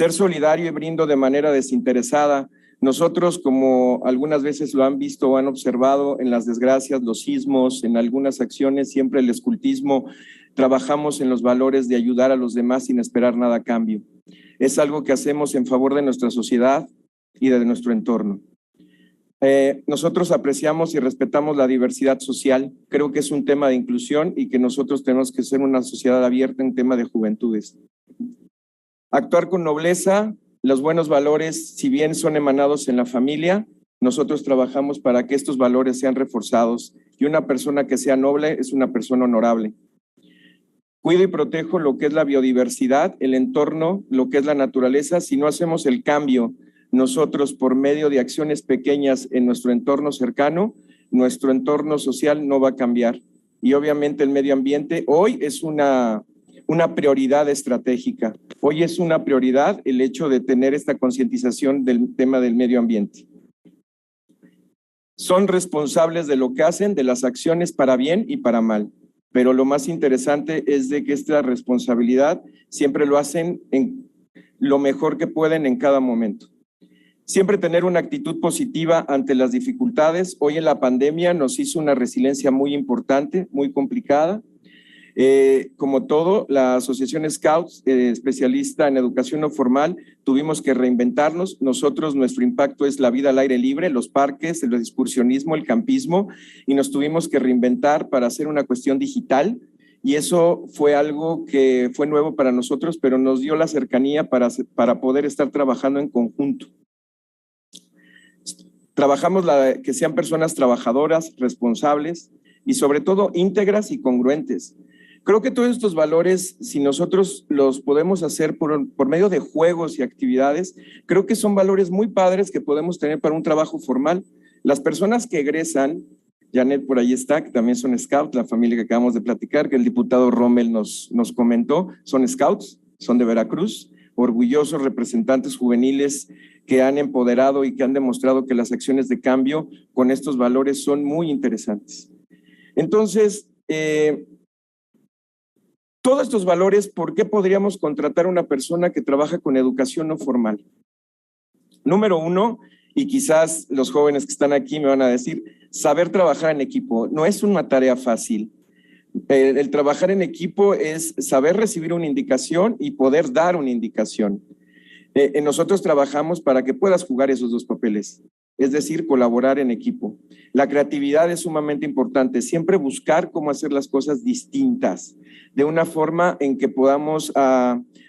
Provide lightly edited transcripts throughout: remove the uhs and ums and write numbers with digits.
Ser solidario y brindo de manera desinteresada. Nosotros, como algunas veces lo han visto o han observado en las desgracias, los sismos, en algunas acciones, siempre el escultismo, trabajamos en los valores de ayudar a los demás sin esperar nada a cambio. Es algo que hacemos en favor de nuestra sociedad y de nuestro entorno. Nosotros apreciamos y respetamos la diversidad social. Creo que es un tema de inclusión y que nosotros tenemos que ser una sociedad abierta en tema de juventudes. Actuar con nobleza. Los buenos valores, si bien son emanados en la familia, nosotros trabajamos para que estos valores sean reforzados, y una persona que sea noble es una persona honorable. Cuido y protejo lo que es la biodiversidad, el entorno, lo que es la naturaleza. Si no hacemos el cambio nosotros por medio de acciones pequeñas en nuestro entorno cercano, nuestro entorno social no va a cambiar. Y obviamente el medio ambiente hoy es una prioridad estratégica. Hoy es una prioridad el hecho de tener esta concientización del tema del medio ambiente. Son responsables de lo que hacen, de las acciones para bien y para mal. Pero lo más interesante es de que esta responsabilidad siempre lo hacen en lo mejor que pueden en cada momento. Siempre tener una actitud positiva ante las dificultades. Hoy en la pandemia nos hizo una resiliencia muy importante, muy complicada. Como todo, la Asociación Scouts, especialista en educación no formal, tuvimos que reinventarnos. Nosotros, nuestro impacto es la vida al aire libre, los parques, el excursionismo, el campismo, y nos tuvimos que reinventar para hacer una cuestión digital, y eso fue algo que fue nuevo para nosotros, pero nos dio la cercanía para poder estar trabajando en conjunto. Trabajamos que sean personas trabajadoras, responsables y sobre todo íntegras y congruentes. Creo que todos estos valores, si nosotros los podemos hacer por medio de juegos y actividades, creo que son valores muy padres que podemos tener para un trabajo formal. Las personas que egresan, Janet por ahí está, que también son scouts, la familia que acabamos de platicar, que el diputado Rommel nos comentó, son scouts, son de Veracruz, orgullosos representantes juveniles que han empoderado y que han demostrado que las acciones de cambio con estos valores son muy interesantes. Entonces, todos estos valores, ¿por qué podríamos contratar a una persona que trabaja con educación no formal? Número uno, y quizás los jóvenes que están aquí me van a decir, saber trabajar en equipo. No es una tarea fácil. El trabajar en equipo es saber recibir una indicación y poder dar una indicación. Nosotros trabajamos para que puedas jugar esos dos papeles, es decir, colaborar en equipo. La creatividad es sumamente importante, siempre buscar cómo hacer las cosas distintas, de una forma en que podamos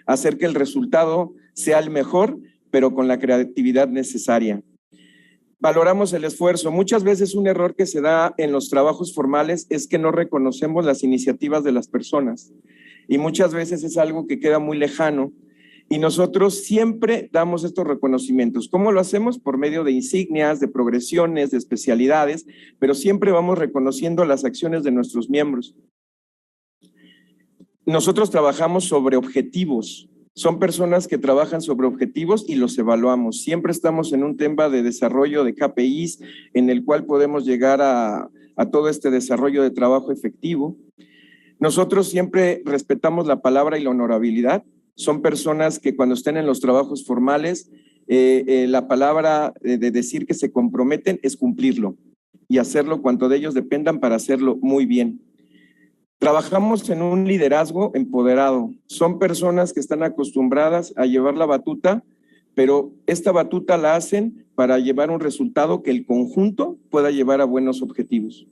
hacer que el resultado sea el mejor, pero con la creatividad necesaria. Valoramos el esfuerzo. Muchas veces un error que se da en los trabajos formales es que no reconocemos las iniciativas de las personas, y muchas veces es algo que queda muy lejano. Y nosotros siempre damos estos reconocimientos. ¿Cómo lo hacemos? Por medio de insignias, de progresiones, de especialidades, pero siempre vamos reconociendo las acciones de nuestros miembros. Nosotros trabajamos sobre objetivos. Son personas que trabajan sobre objetivos y los evaluamos. Siempre estamos en un tema de desarrollo de KPIs en el cual podemos llegar a todo este desarrollo de trabajo efectivo. Nosotros siempre respetamos la palabra y la honorabilidad. Son personas que cuando estén en los trabajos formales, la palabra de decir que se comprometen es cumplirlo y hacerlo cuanto de ellos dependan para hacerlo muy bien. Trabajamos en un liderazgo empoderado. Son personas que están acostumbradas a llevar la batuta, pero esta batuta la hacen para llevar un resultado que el conjunto pueda llevar a buenos objetivos.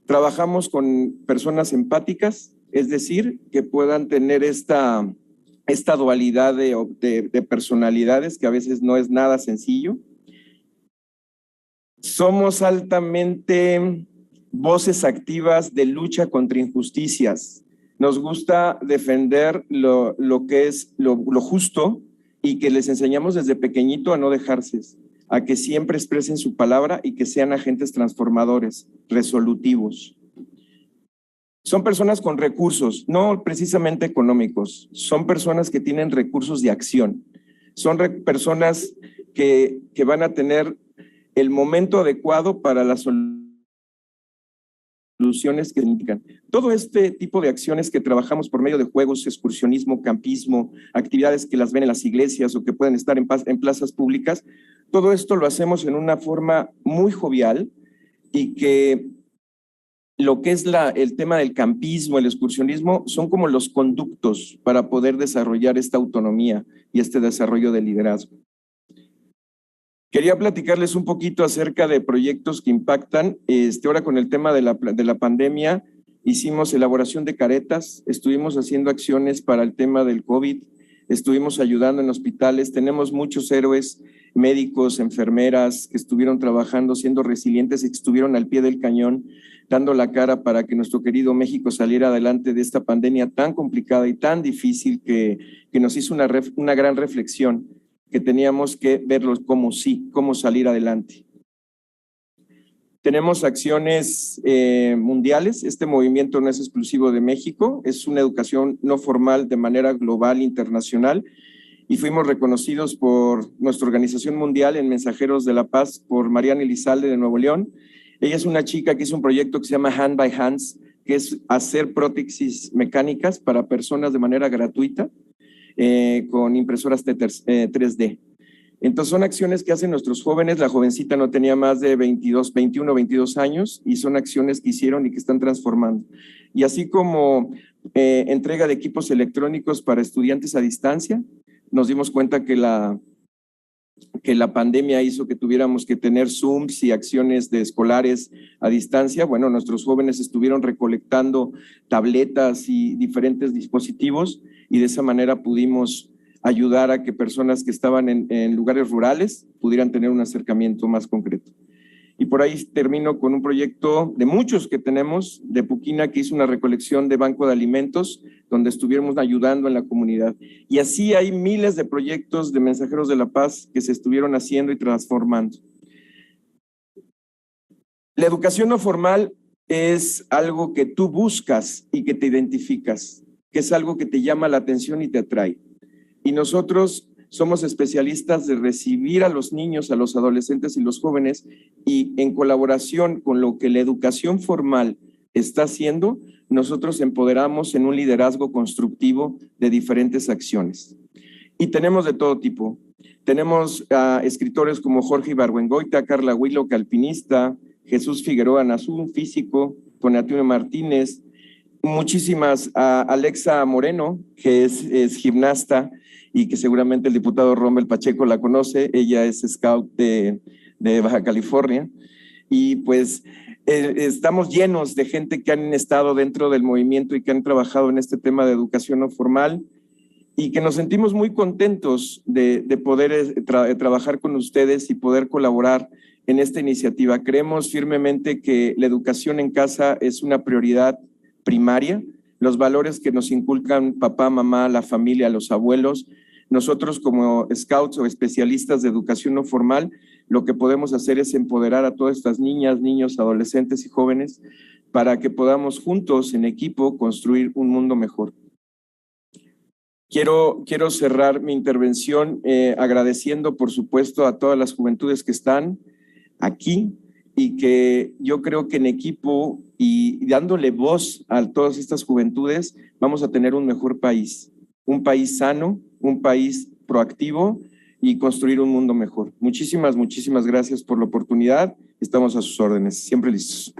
Trabajamos con personas empáticas, es decir, que puedan tener esta dualidad de personalidades que a veces no es nada sencillo. Somos altamente voces activas de lucha contra injusticias. Nos gusta defender lo que es lo justo, y que les enseñamos desde pequeñito a no dejarse, a que siempre expresen su palabra y que sean agentes transformadores, resolutivos. Son personas con recursos, no precisamente económicos, son personas que tienen recursos de acción, son personas que van a tener el momento adecuado para la solución soluciones que indican. Todo este tipo de acciones que trabajamos por medio de juegos, excursionismo, campismo, actividades que las ven en las iglesias o que pueden estar en plazas públicas, todo esto lo hacemos en una forma muy jovial y que lo que es el tema del campismo, el excursionismo, son como los conductos para poder desarrollar esta autonomía y este desarrollo de liderazgo. Quería platicarles un poquito acerca de proyectos que impactan. Ahora con el tema de la pandemia, hicimos elaboración de caretas, estuvimos haciendo acciones para el tema del COVID, estuvimos ayudando en hospitales, tenemos muchos héroes, médicos, enfermeras que estuvieron trabajando, siendo resilientes y que estuvieron al pie del cañón, dando la cara para que nuestro querido México saliera adelante de esta pandemia tan complicada y tan difícil que nos hizo una gran reflexión, que teníamos que verlos como cómo salir adelante. Tenemos acciones mundiales. Este movimiento no es exclusivo de México, es una educación no formal de manera global, internacional, y fuimos reconocidos por nuestra organización mundial en Mensajeros de la Paz por Mariana Elizalde de Nuevo León. Ella es una chica que hizo un proyecto que se llama Hand by Hands, que es hacer prótesis mecánicas para personas de manera gratuita, con impresoras 3D. Entonces son acciones que hacen nuestros jóvenes. La jovencita no tenía más de 21, 22 años y son acciones que hicieron y que están transformando. Y así como entrega de equipos electrónicos para estudiantes a distancia, nos dimos cuenta que la pandemia hizo que tuviéramos que tener Zooms y acciones de escolares a distancia. Bueno, nuestros jóvenes estuvieron recolectando tabletas y diferentes dispositivos y de esa manera pudimos ayudar a que personas que estaban en lugares rurales pudieran tener un acercamiento más concreto. Y por ahí termino con un proyecto de muchos que tenemos de Puquina, que hizo una recolección de banco de alimentos, donde estuvimos ayudando en la comunidad. Y así hay miles de proyectos de Mensajeros de la Paz que se estuvieron haciendo y transformando. La educación no formal es algo que tú buscas y que te identificas, que es algo que te llama la atención y te atrae. Y nosotros somos especialistas de recibir a los niños, a los adolescentes y los jóvenes, y en colaboración con lo que la educación formal está haciendo, nosotros empoderamos en un liderazgo constructivo de diferentes acciones. Y tenemos de todo tipo. Tenemos escritores como Jorge Ibargüengoitia, Carla Willock, alpinista, Jesús Figueroa Nazú, físico, Tonatiuh Martínez, muchísimas, Alexa Moreno, que es gimnasta, y que seguramente el diputado Rommel Pacheco la conoce. Ella es scout de Baja California, y pues estamos llenos de gente que han estado dentro del movimiento y que han trabajado en este tema de educación no formal, y que nos sentimos muy contentos de poder trabajar con ustedes y poder colaborar en esta iniciativa. Creemos firmemente que la educación en casa es una prioridad primaria. Los valores que nos inculcan papá, mamá, la familia, los abuelos, nosotros como scouts o especialistas de educación no formal, lo que podemos hacer es empoderar a todas estas niñas, niños, adolescentes y jóvenes para que podamos juntos, en equipo, construir un mundo mejor. Quiero cerrar mi intervención agradeciendo, por supuesto, a todas las juventudes que están aquí, y que yo creo que en equipo y dándole voz a todas estas juventudes vamos a tener un mejor país, un país sano, un país proactivo y construir un mundo mejor. Muchísimas gracias por la oportunidad. Estamos a sus órdenes, siempre listos.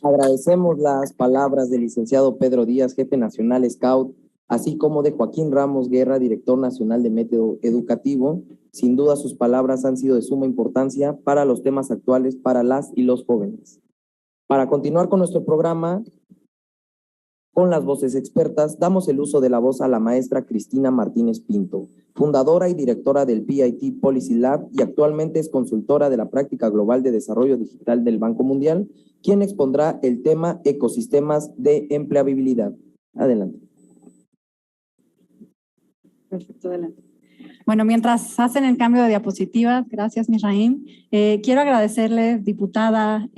Agradecemos las palabras del licenciado Pedro Díaz, jefe nacional Scout, así como de Joaquín Ramos Guerra, director nacional de Método Educativo. Sin duda sus palabras han sido de suma importancia para los temas actuales para las y los jóvenes. Para continuar con nuestro programa, con las voces expertas, damos el uso de la voz a la maestra Cristina Martínez Pinto, fundadora y directora del PIT Policy Lab y actualmente es consultora de la Práctica Global de Desarrollo Digital del Banco Mundial, quien expondrá el tema Ecosistemas de Empleabilidad. Adelante. Perfecto, adelante. Bueno, mientras hacen el cambio de diapositivas, gracias, Misraim. Quiero agradecerles, diputadas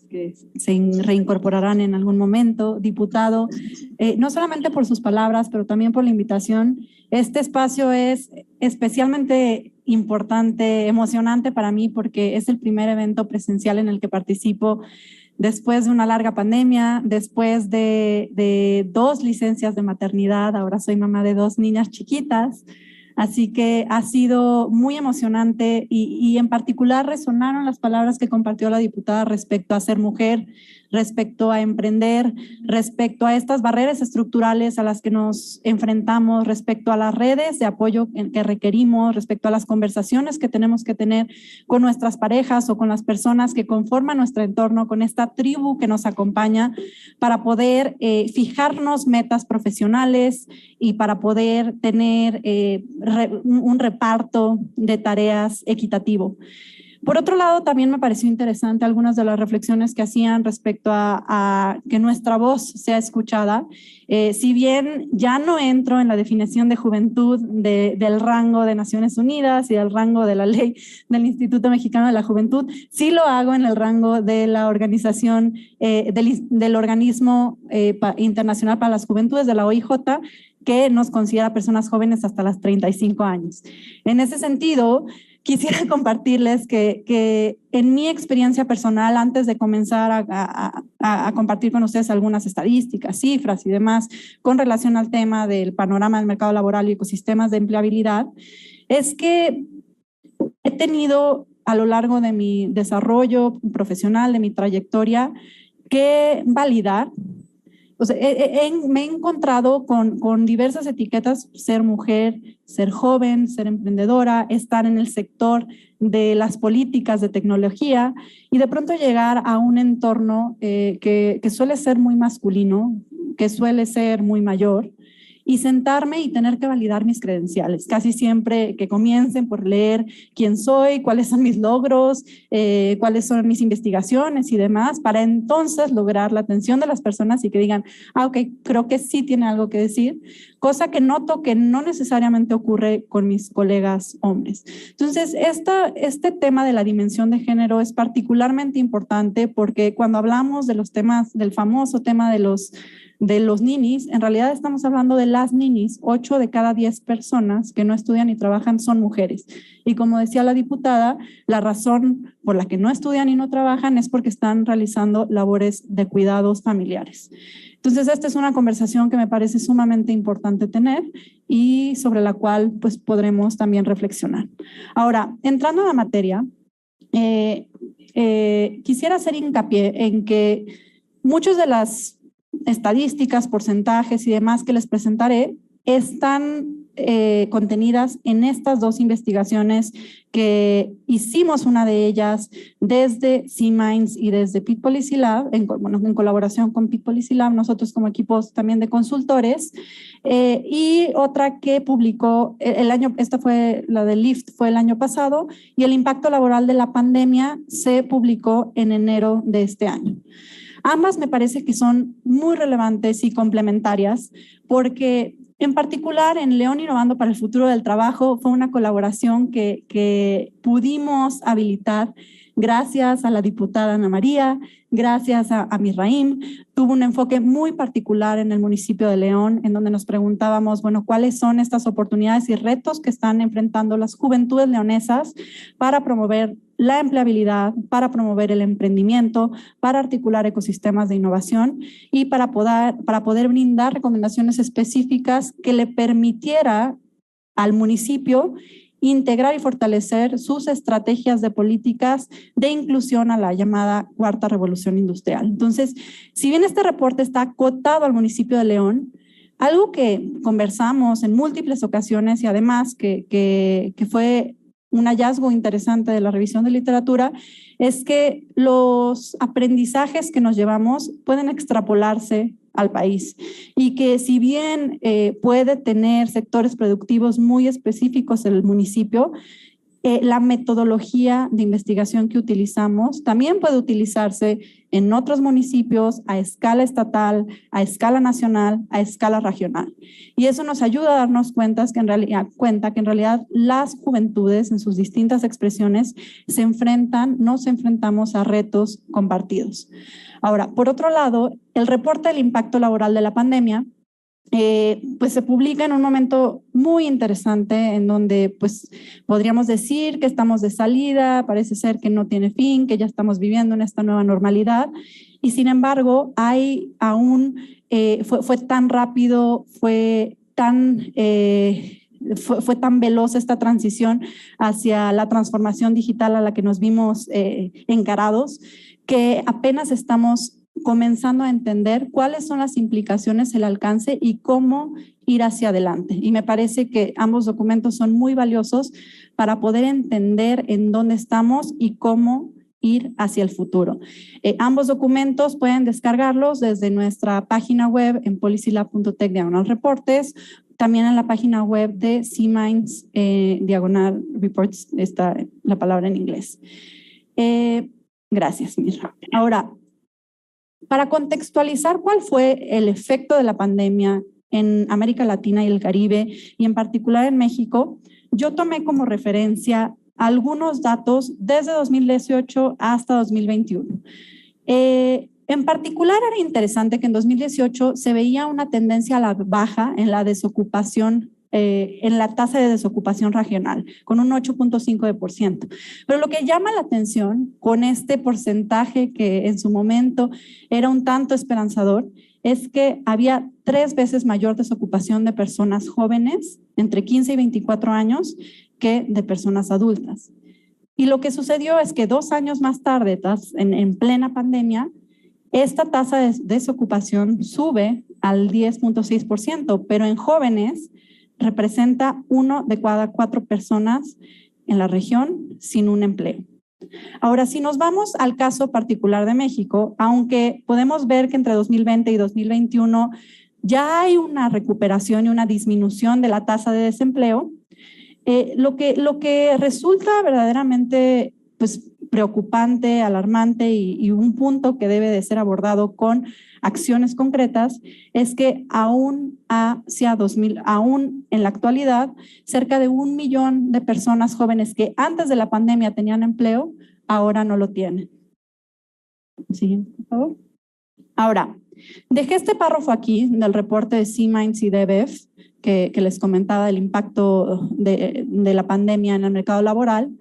que se reincorporarán en algún momento, diputado, no solamente por sus palabras, pero también por la invitación. Este espacio es especialmente importante, emocionante para mí, porque es el primer evento presencial en el que participo después de una larga pandemia, después de 2 licencias de maternidad. Ahora soy mamá de 2 niñas chiquitas. Así que ha sido muy emocionante y en particular resonaron las palabras que compartió la diputada respecto a ser mujer, respecto a emprender, respecto a estas barreras estructurales a las que nos enfrentamos, respecto a las redes de apoyo que requerimos, respecto a las conversaciones que tenemos que tener con nuestras parejas o con las personas que conforman nuestro entorno, con esta tribu que nos acompaña para poder fijarnos metas profesionales y para poder tener un reparto de tareas equitativo. Por otro lado, también me pareció interesante algunas de las reflexiones que hacían respecto a que nuestra voz sea escuchada. Si bien ya no entro en la definición de juventud del rango de Naciones Unidas y del rango de la ley del Instituto Mexicano de la Juventud, sí lo hago en el rango de la organización, del Organismo Internacional para las Juventudes, de la OIJ, que nos considera personas jóvenes hasta los 35 años. En ese sentido, quisiera compartirles que en mi experiencia personal, antes de comenzar a compartir con ustedes algunas estadísticas, cifras y demás con relación al tema del panorama del mercado laboral y ecosistemas de empleabilidad, es que he tenido a lo largo de mi desarrollo profesional, de mi trayectoria, que validar. O sea, me he encontrado con diversas etiquetas: ser mujer, ser joven, ser emprendedora, estar en el sector de las políticas de tecnología y de pronto llegar a un entorno que suele ser muy masculino, que suele ser muy mayor, y sentarme y tener que validar mis credenciales. Casi siempre que comiencen por leer quién soy, cuáles son mis logros, cuáles son mis investigaciones y demás, para entonces lograr la atención de las personas y que digan, ok, creo que sí tiene algo que decir, cosa que noto que no necesariamente ocurre con mis colegas hombres. Entonces, este tema de la dimensión de género es particularmente importante porque cuando hablamos de los temas, del famoso tema de los ninis, en realidad estamos hablando de las ninis. 8 de cada 10 personas que no estudian y trabajan son mujeres. Y como decía la diputada, la razón por la que no estudian y no trabajan es porque están realizando labores de cuidados familiares. Entonces, esta es una conversación que me parece sumamente importante tener y sobre la cual pues podremos también reflexionar. Ahora, entrando a la materia, quisiera hacer hincapié en que muchas de las estadísticas, porcentajes y demás que les presentaré están contenidas en estas 2 investigaciones que hicimos, una de ellas desde C-Minds y desde Pit Policy Lab, en colaboración con Pit Policy Lab, nosotros como equipos también de consultores, y otra que publicó esta fue la de LIFT, fue el año pasado, y el impacto laboral de la pandemia se publicó en enero de este año. Ambas me parece que son muy relevantes y complementarias porque en particular en León Innovando para el Futuro del Trabajo fue una colaboración que pudimos habilitar gracias a la diputada Ana María, gracias a Misraim. Tuvo un enfoque muy particular en el municipio de León, en donde nos preguntábamos, bueno, ¿cuáles son estas oportunidades y retos que están enfrentando las juventudes leonesas para promover la empleabilidad, para promover el emprendimiento, para articular ecosistemas de innovación y para poder brindar recomendaciones específicas que le permitiera al municipio integrar y fortalecer sus estrategias de políticas de inclusión a la llamada cuarta revolución industrial? Entonces, si bien este reporte está acotado al municipio de León, algo que conversamos en múltiples ocasiones y además que fue un hallazgo interesante de la revisión de literatura, es que los aprendizajes que nos llevamos pueden extrapolarse al país y que si bien puede tener sectores productivos muy específicos en el municipio, la metodología de investigación que utilizamos también puede utilizarse en otros municipios a escala estatal, a escala nacional, a escala regional. Y eso nos ayuda a darnos cuenta que en realidad las juventudes en sus distintas expresiones nos enfrentamos a retos compartidos. Ahora, por otro lado, el reporte del impacto laboral de la pandemia pues se publica en un momento muy interesante en donde pues podríamos decir que estamos de salida, parece ser que no tiene fin, que ya estamos viviendo en esta nueva normalidad y sin embargo fue tan rápido, fue tan veloz esta transición hacia la transformación digital a la que nos vimos encarados, que apenas estamos comenzando a entender cuáles son las implicaciones, el alcance y cómo ir hacia adelante. Y me parece que ambos documentos son muy valiosos para poder entender en dónde estamos y cómo ir hacia el futuro. Ambos documentos pueden descargarlos desde nuestra página web en policylab.tech/reportes, también en la página web de C-Minds /reports, está la palabra en inglés. Gracias, Mirra. Ahora, para contextualizar cuál fue el efecto de la pandemia en América Latina y el Caribe, y en particular en México, yo tomé como referencia algunos datos desde 2018 hasta 2021. En particular era interesante que en 2018 se veía una tendencia a la baja en la desocupación, en la tasa de desocupación regional, con un 8.5%. Pero lo que llama la atención con este porcentaje que en su momento era un tanto esperanzador es que había 3 veces mayor desocupación de personas jóvenes entre 15 y 24 años que de personas adultas. Y lo que sucedió es que 2 años más tarde, en plena pandemia, esta tasa de desocupación sube al 10.6%, pero en jóvenes representa 1 de cada 4 personas en la región sin un empleo. Ahora, si nos vamos al caso particular de México, aunque podemos ver que entre 2020 y 2021 ya hay una recuperación y una disminución de la tasa de desempleo, lo que resulta verdaderamente pues, preocupante, alarmante y un punto que debe de ser abordado con acciones concretas es que aún en la actualidad, cerca de 1 millón de personas jóvenes que antes de la pandemia tenían empleo, ahora no lo tienen. Siguiente, por favor. Ahora, dejé este párrafo aquí del reporte de C-Minds y DBEF que les comentaba del impacto de la pandemia en el mercado laboral,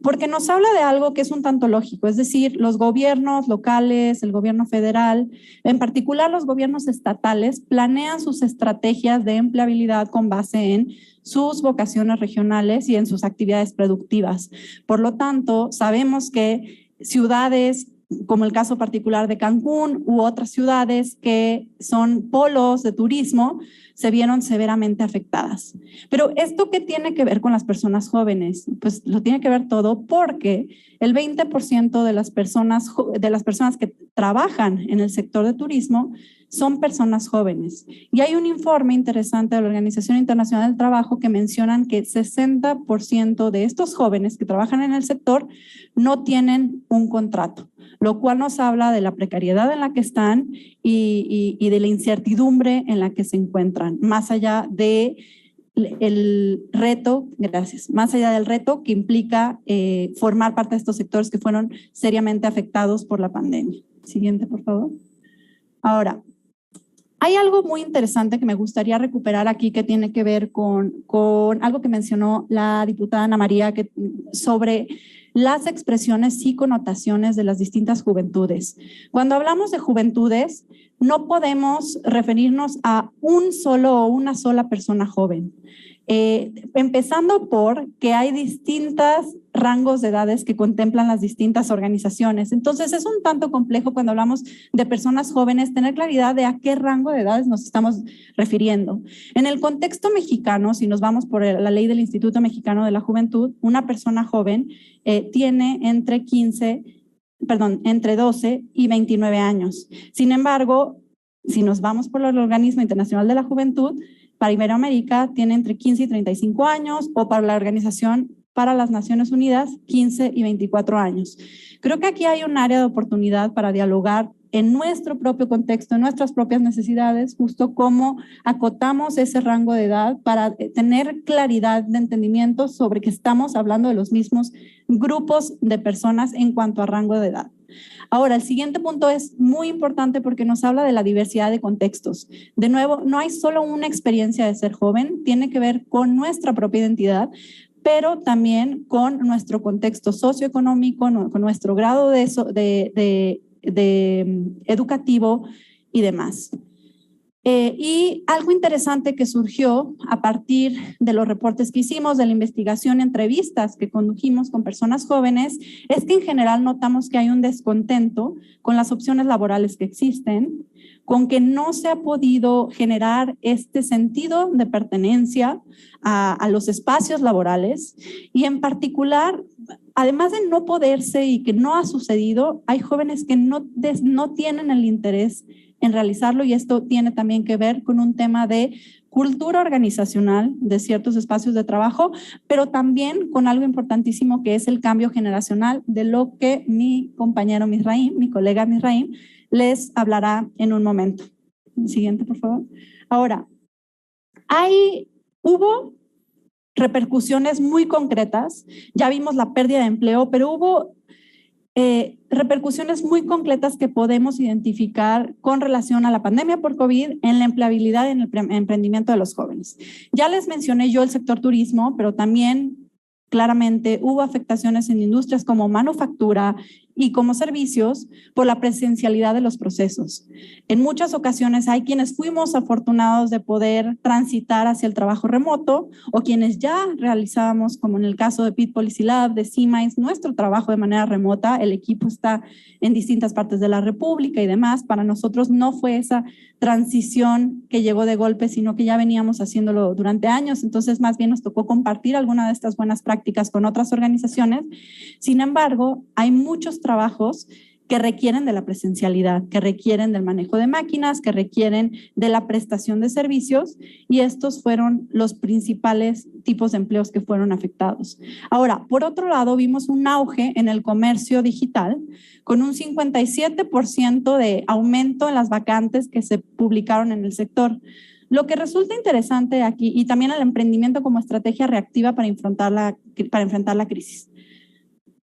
porque nos habla de algo que es un tanto lógico, es decir, los gobiernos locales, el gobierno federal, en particular los gobiernos estatales, planean sus estrategias de empleabilidad con base en sus vocaciones regionales y en sus actividades productivas. Por lo tanto, sabemos que ciudades como el caso particular de Cancún u otras ciudades que son polos de turismo, se vieron severamente afectadas. Pero ¿esto qué tiene que ver con las personas jóvenes? Pues lo tiene que ver todo porque el 20% de las personas que trabajan en el sector de turismo son personas jóvenes. Y hay un informe interesante de la Organización Internacional del Trabajo que mencionan que 60% de estos jóvenes que trabajan en el sector no tienen un contrato, lo cual nos habla de la precariedad en la que están y de la incertidumbre en la que se encuentran, más allá del reto que implica formar parte de estos sectores que fueron seriamente afectados por la pandemia. Siguiente, por favor. Ahora, hay algo muy interesante que me gustaría recuperar aquí que tiene que ver con algo que mencionó la diputada Ana María sobre las expresiones y connotaciones de las distintas juventudes. Cuando hablamos de juventudes, no podemos referirnos a un solo o una sola persona joven. Empezando por que hay distintos rangos de edades que contemplan las distintas organizaciones. Entonces es un tanto complejo cuando hablamos de personas jóvenes tener claridad de a qué rango de edades nos estamos refiriendo. En el contexto mexicano, si nos vamos por la ley del Instituto Mexicano de la Juventud, una persona joven tiene entre 12 y 29 años. Sin embargo, si nos vamos por el Organismo Internacional de la Juventud, para Iberoamérica tiene entre 15 y 35 años, o para la organización para las Naciones Unidas, 15 y 24 años. Creo que aquí hay un área de oportunidad para dialogar en nuestro propio contexto, en nuestras propias necesidades, justo cómo acotamos ese rango de edad para tener claridad de entendimiento sobre que estamos hablando de los mismos grupos de personas en cuanto a rango de edad. Ahora, el siguiente punto es muy importante porque nos habla de la diversidad de contextos. De nuevo, no hay solo una experiencia de ser joven, tiene que ver con nuestra propia identidad, pero también con nuestro contexto socioeconómico, con nuestro grado de educativo y demás. Y algo interesante que surgió a partir de los reportes que hicimos, de la investigación, entrevistas que condujimos con personas jóvenes, es que en general notamos que hay un descontento con las opciones laborales que existen, con que no se ha podido generar este sentido de pertenencia a los espacios laborales y en particular, además de no poderse y que no ha sucedido, hay jóvenes que no tienen el interés en realizarlo y esto tiene también que ver con un tema de cultura organizacional de ciertos espacios de trabajo, pero también con algo importantísimo que es el cambio generacional, de lo que mi compañero Misraim, mi colega Misraim, les hablará en un momento. Siguiente, por favor. Ahora, hubo repercusiones muy concretas, ya vimos la pérdida de empleo, pero hubo repercusiones muy concretas que podemos identificar con relación a la pandemia por COVID en la empleabilidad y en el emprendimiento de los jóvenes. Ya les mencioné yo el sector turismo, pero también claramente hubo afectaciones en industrias como manufactura y como servicios por la presencialidad de los procesos. En muchas ocasiones hay quienes fuimos afortunados de poder transitar hacia el trabajo remoto o quienes ya realizábamos, como en el caso de Pit Policy Lab, de CIMAIS, nuestro trabajo de manera remota. El equipo está en distintas partes de la República y demás. Para nosotros no fue esa transición que llegó de golpe, sino que ya veníamos haciéndolo durante años. Entonces, más bien nos tocó compartir alguna de estas buenas prácticas con otras organizaciones. Sin embargo, hay muchos trabajos que requieren de la presencialidad, que requieren del manejo de máquinas, que requieren de la prestación de servicios y estos fueron los principales tipos de empleos que fueron afectados. Ahora, por otro lado, vimos un auge en el comercio digital con un 57% de aumento en las vacantes que se publicaron en el sector. Lo que resulta interesante aquí y también el emprendimiento como estrategia reactiva para enfrentar la crisis.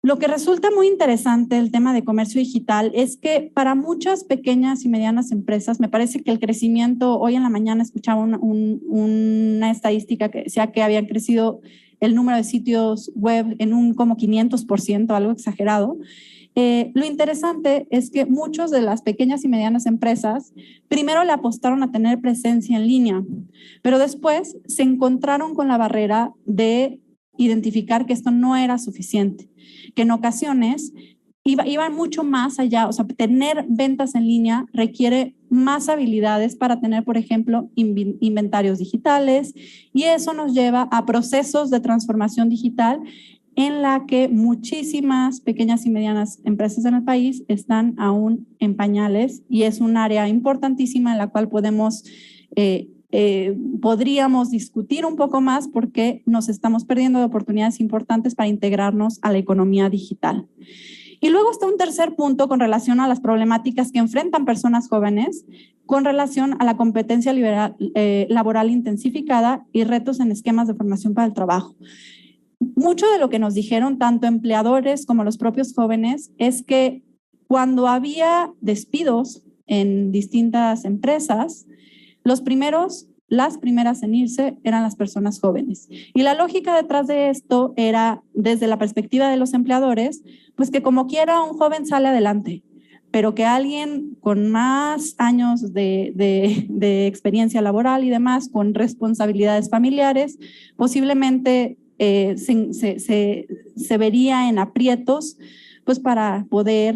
Lo que resulta muy interesante del tema de comercio digital es que para muchas pequeñas y medianas empresas, me parece que el crecimiento, hoy en la mañana escuchaba una estadística que decía que habían crecido el número de sitios web en un como 500%, algo exagerado. Lo interesante es que muchas de las pequeñas y medianas empresas primero le apostaron a tener presencia en línea, pero después se encontraron con la barrera de identificar que esto no era suficiente, que en ocasiones iba mucho más allá. O sea, tener ventas en línea requiere más habilidades para tener, por ejemplo, inventarios digitales y eso nos lleva a procesos de transformación digital en la que muchísimas pequeñas y medianas empresas en el país están aún en pañales y es un área importantísima en la cual podríamos discutir un poco más porque nos estamos perdiendo de oportunidades importantes para integrarnos a la economía digital. Y luego está un tercer punto con relación a las problemáticas que enfrentan personas jóvenes con relación a la competencia laboral intensificada y retos en esquemas de formación para el trabajo. Mucho de lo que nos dijeron tanto empleadores como los propios jóvenes es que cuando había despidos en distintas empresas, las primeras en irse eran las personas jóvenes. Y la lógica detrás de esto era, desde la perspectiva de los empleadores, pues que como quiera un joven sale adelante, pero que alguien con más años de experiencia laboral y demás, con responsabilidades familiares, posiblemente se vería en aprietos pues para poder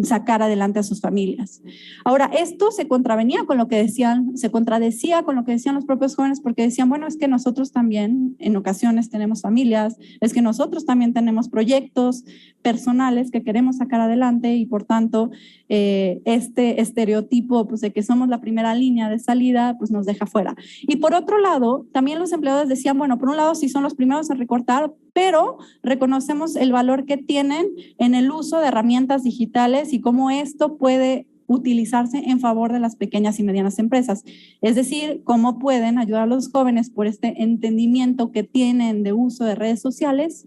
sacar adelante a sus familias. Ahora, esto se contradecía con lo que decían los propios jóvenes, porque decían, bueno, es que nosotros también en ocasiones tenemos familias, es que nosotros también tenemos proyectos personales que queremos sacar adelante y por tanto este estereotipo pues, de que somos la primera línea de salida pues nos deja fuera. Y por otro lado, también los empleadores decían, bueno, por un lado sí son los primeros en recortar, pero reconocemos el valor que tienen en el uso de herramientas digitales y cómo esto puede utilizarse en favor de las pequeñas y medianas empresas. Es decir, cómo pueden ayudar a los jóvenes por este entendimiento que tienen de uso de redes sociales,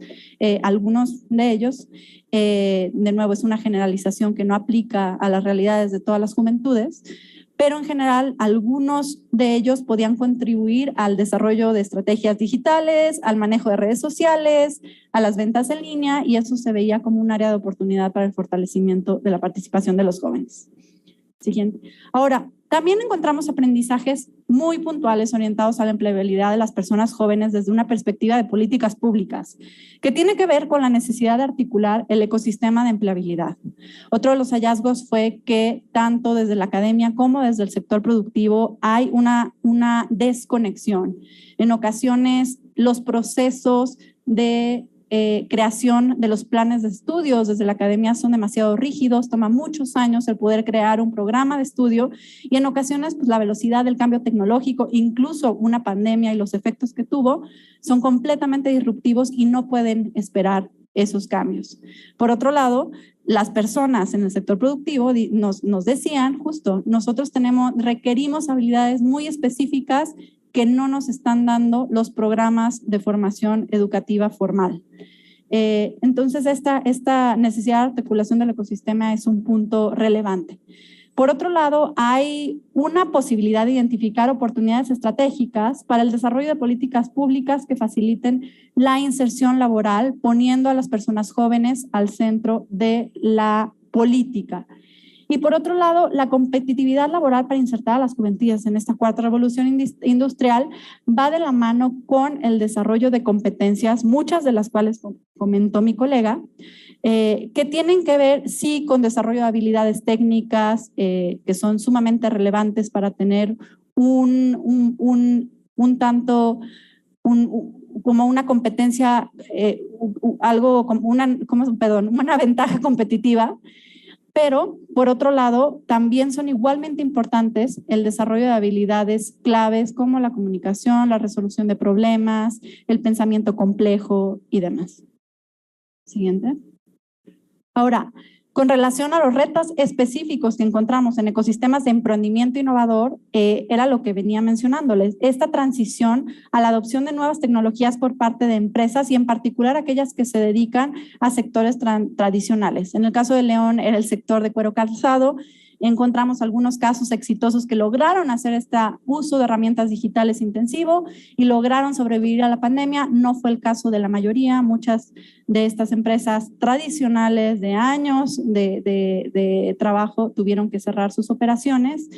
algunos de ellos, de nuevo es una generalización que no aplica a las realidades de todas las juventudes, pero en general algunos de ellos podían contribuir al desarrollo de estrategias digitales, al manejo de redes sociales, a las ventas en línea, y eso se veía como un área de oportunidad para el fortalecimiento de la participación de los jóvenes. Siguiente. Ahora, también encontramos aprendizajes muy puntuales orientados a la empleabilidad de las personas jóvenes desde una perspectiva de políticas públicas, que tiene que ver con la necesidad de articular el ecosistema de empleabilidad. Otro de los hallazgos fue que tanto desde la academia como desde el sector productivo hay una desconexión. En ocasiones, los procesos de creación de los planes de estudios desde la academia son demasiado rígidos, toma muchos años el poder crear un programa de estudio y en ocasiones pues, la velocidad del cambio tecnológico, incluso una pandemia y los efectos que tuvo, son completamente disruptivos y no pueden esperar esos cambios. Por otro lado, las personas en el sector productivo nos decían justo, nosotros requerimos habilidades muy específicas que no nos están dando los programas de formación educativa formal. Entonces, esta necesidad de articulación del ecosistema es un punto relevante. Por otro lado, hay una posibilidad de identificar oportunidades estratégicas para el desarrollo de políticas públicas que faciliten la inserción laboral, poniendo a las personas jóvenes al centro de la política. Y por otro lado, la competitividad laboral para insertar a las juventudes en esta cuarta revolución industrial va de la mano con el desarrollo de competencias, muchas de las cuales comentó mi colega, que tienen que ver, sí, con desarrollo de habilidades técnicas que son sumamente relevantes para tener como una competencia, algo como una ventaja competitiva. Pero, por otro lado, también son igualmente importantes el desarrollo de habilidades claves como la comunicación, la resolución de problemas, el pensamiento complejo y demás. Siguiente. Ahora, con relación a los retos específicos que encontramos en ecosistemas de emprendimiento innovador, era lo que venía mencionándoles, esta transición a la adopción de nuevas tecnologías por parte de empresas y en particular aquellas que se dedican a sectores tradicionales. En el caso de León era el sector de cuero calzado. Encontramos algunos casos exitosos que lograron hacer este uso de herramientas digitales intensivo y lograron sobrevivir a la pandemia. No fue el caso de la mayoría. Muchas de estas empresas tradicionales de años de trabajo tuvieron que cerrar sus operaciones.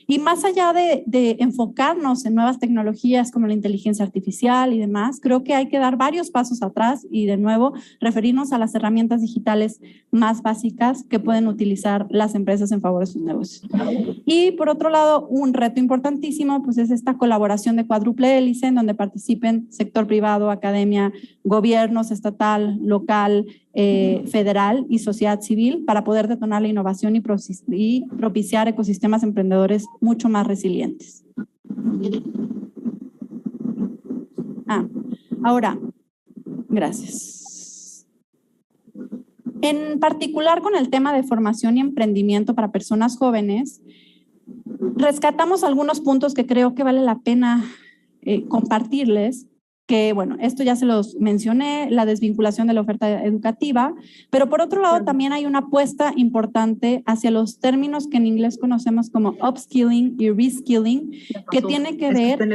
Y más allá de enfocarnos en nuevas tecnologías como la inteligencia artificial y demás, creo que hay que dar varios pasos atrás y de nuevo referirnos a las herramientas digitales más básicas que pueden utilizar las empresas en favor de sus negocios. Y por otro lado, un reto importantísimo pues es esta colaboración de cuádruple hélice en donde participen sector privado, academia, gobiernos estatal, local, federal y sociedad civil para poder detonar la innovación y propiciar ecosistemas emprendedores mucho más resilientes. Ahora, gracias. En particular con el tema de formación y emprendimiento para personas jóvenes, rescatamos algunos puntos que creo que vale la pena compartirles. Que bueno, esto ya se los mencioné, la desvinculación de la oferta educativa, pero por otro lado también hay una apuesta importante hacia los términos que en inglés conocemos como upskilling y reskilling, que tiene que ver con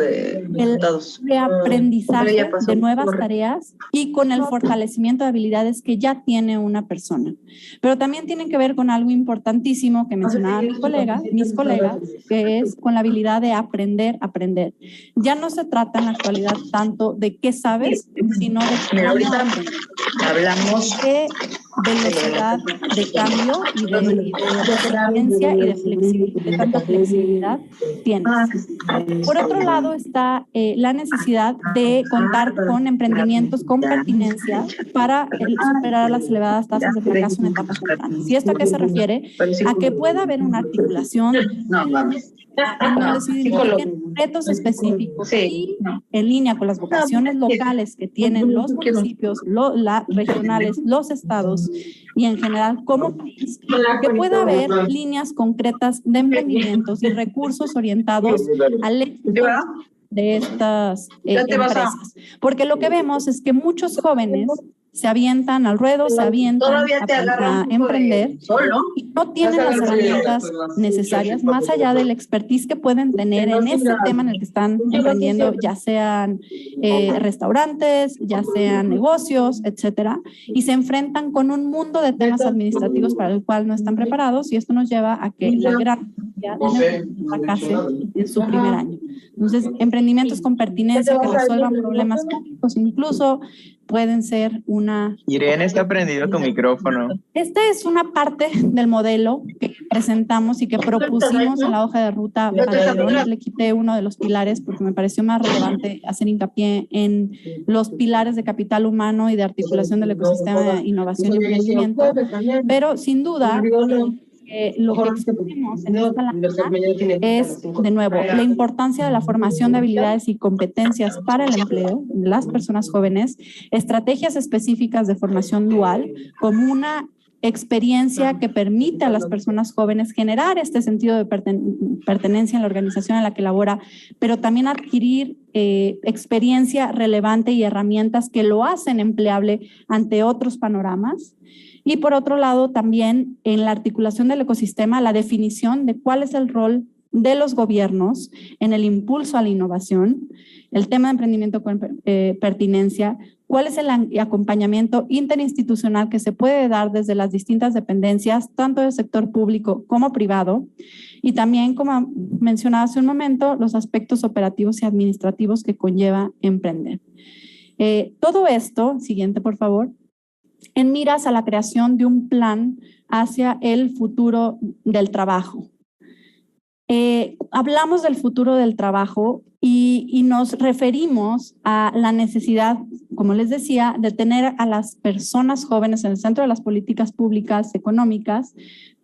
el reaprendizaje de nuevas tareas y con el fortalecimiento de habilidades que ya tiene una persona. Pero también tienen que ver con algo importantísimo que mencionaban mis colegas, que es con la habilidad de aprender. Ya no se trata en la actualidad tanto de qué sabes, sino de cómo ahorita hablamos. velocidad de cambio y de resiliencia y de flexibilidad, de tanta flexibilidad tienes. Por otro lado está la necesidad de contar con emprendimientos con pertinencia para superar las elevadas tasas de fracaso en etapas tempranas. ¿Y esto a qué se refiere? A que pueda haber una articulación en donde se identifiquen retos específicos y en línea con las vocaciones locales que tienen los municipios, las regionales, los estados y en general como país, que pueda haber líneas concretas de emprendimientos y recursos orientados al éxito de estas empresas. Porque lo que vemos es que muchos jóvenes se avientan al ruedo, se avientan a emprender y no tienen las herramientas necesarias, más allá del expertise que pueden tener en ese tema en el que están emprendiendo, ya sean restaurantes, ya sean negocios, etcétera, y se enfrentan con un mundo de temas administrativos para el cual no están preparados, y esto nos lleva a que la gran mayoría de fracase en su primer año. Entonces, emprendimientos con pertinencia que resuelvan problemas públicos incluso pueden ser una... Irene, está prendido tu micrófono. Esta es una parte del modelo que presentamos y que propusimos en la hoja de ruta para León. Le quité uno de los pilares porque me pareció más relevante hacer hincapié en los pilares de capital humano y de articulación del ecosistema de innovación y emprendimiento. Pero sin duda, lo que exponemos en esta lámina es, de nuevo, la importancia de la formación de habilidades y competencias para el empleo de las personas jóvenes, estrategias específicas de formación dual, como una experiencia que permite a las personas jóvenes generar este sentido de pertenencia en la organización en la que labora, pero también adquirir experiencia relevante y herramientas que lo hacen empleable ante otros panoramas. Y por otro lado, también en la articulación del ecosistema, la definición de cuál es el rol de los gobiernos en el impulso a la innovación, el tema de emprendimiento con pertinencia, cuál es el acompañamiento interinstitucional que se puede dar desde las distintas dependencias, tanto del sector público como privado, y también, como mencionaba hace un momento, los aspectos operativos y administrativos que conlleva emprender. Todo esto, siguiente por favor, en miras a la creación de un plan hacia el futuro del trabajo. Hablamos del futuro del trabajo y nos referimos a la necesidad, como les decía, de tener a las personas jóvenes en el centro de las políticas públicas económicas,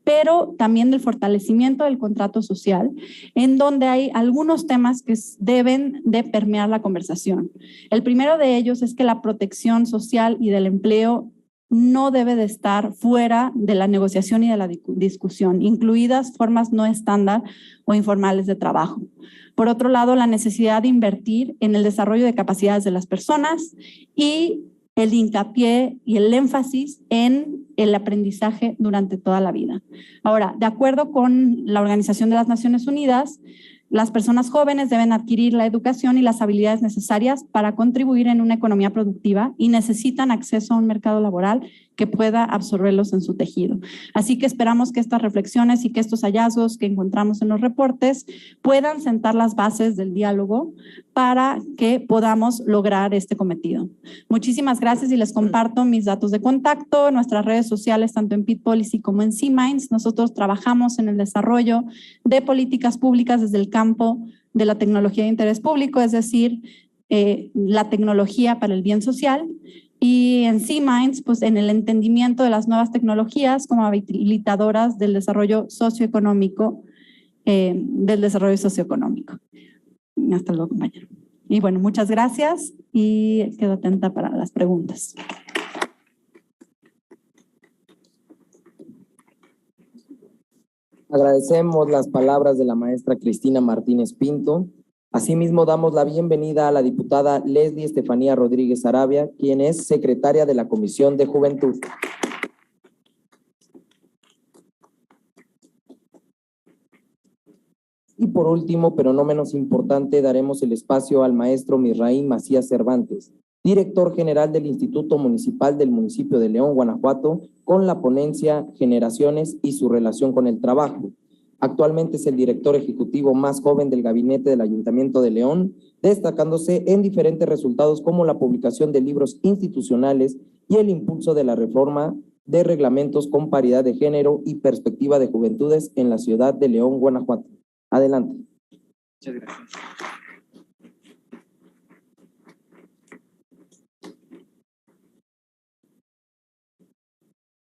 pero también del fortalecimiento del contrato social, en donde hay algunos temas que deben de permear la conversación. El primero de ellos es que la protección social y del empleo no debe de estar fuera de la negociación y de la discusión, incluidas formas no estándar o informales de trabajo. Por otro lado, la necesidad de invertir en el desarrollo de capacidades de las personas y el hincapié y el énfasis en el aprendizaje durante toda la vida. Ahora, de acuerdo con la Organización de las Naciones Unidas, las personas jóvenes deben adquirir la educación y las habilidades necesarias para contribuir en una economía productiva y necesitan acceso a un mercado laboral que pueda absorberlos en su tejido. Así que esperamos que estas reflexiones y que estos hallazgos que encontramos en los reportes puedan sentar las bases del diálogo para que podamos lograr este cometido. Muchísimas gracias y les comparto mis datos de contacto, nuestras redes sociales, tanto en PIT Policy como en C-Minds. Nosotros trabajamos en el desarrollo de políticas públicas desde el campo de la tecnología de interés público, es decir, la tecnología para el bien social. Y en C-Minds, pues en el entendimiento de las nuevas tecnologías como habilitadoras del desarrollo socioeconómico, Hasta luego, compañero. Y bueno, muchas gracias y quedo atenta para las preguntas. Agradecemos las palabras de la maestra Cristina Martínez Pinto. Asimismo, damos la bienvenida a la diputada Leslie Estefanía Rodríguez Arabia, quien es secretaria de la Comisión de Juventud. Y por último, pero no menos importante, daremos el espacio al maestro Misraín Macías Cervantes, director general del Instituto Municipal del municipio de León, Guanajuato, con la ponencia Generaciones y su relación con el trabajo. Actualmente es el director ejecutivo más joven del gabinete del Ayuntamiento de León, destacándose en diferentes resultados como la publicación de libros institucionales y el impulso de la reforma de reglamentos con paridad de género y perspectiva de juventudes en la ciudad de León, Guanajuato. Adelante. Muchas gracias.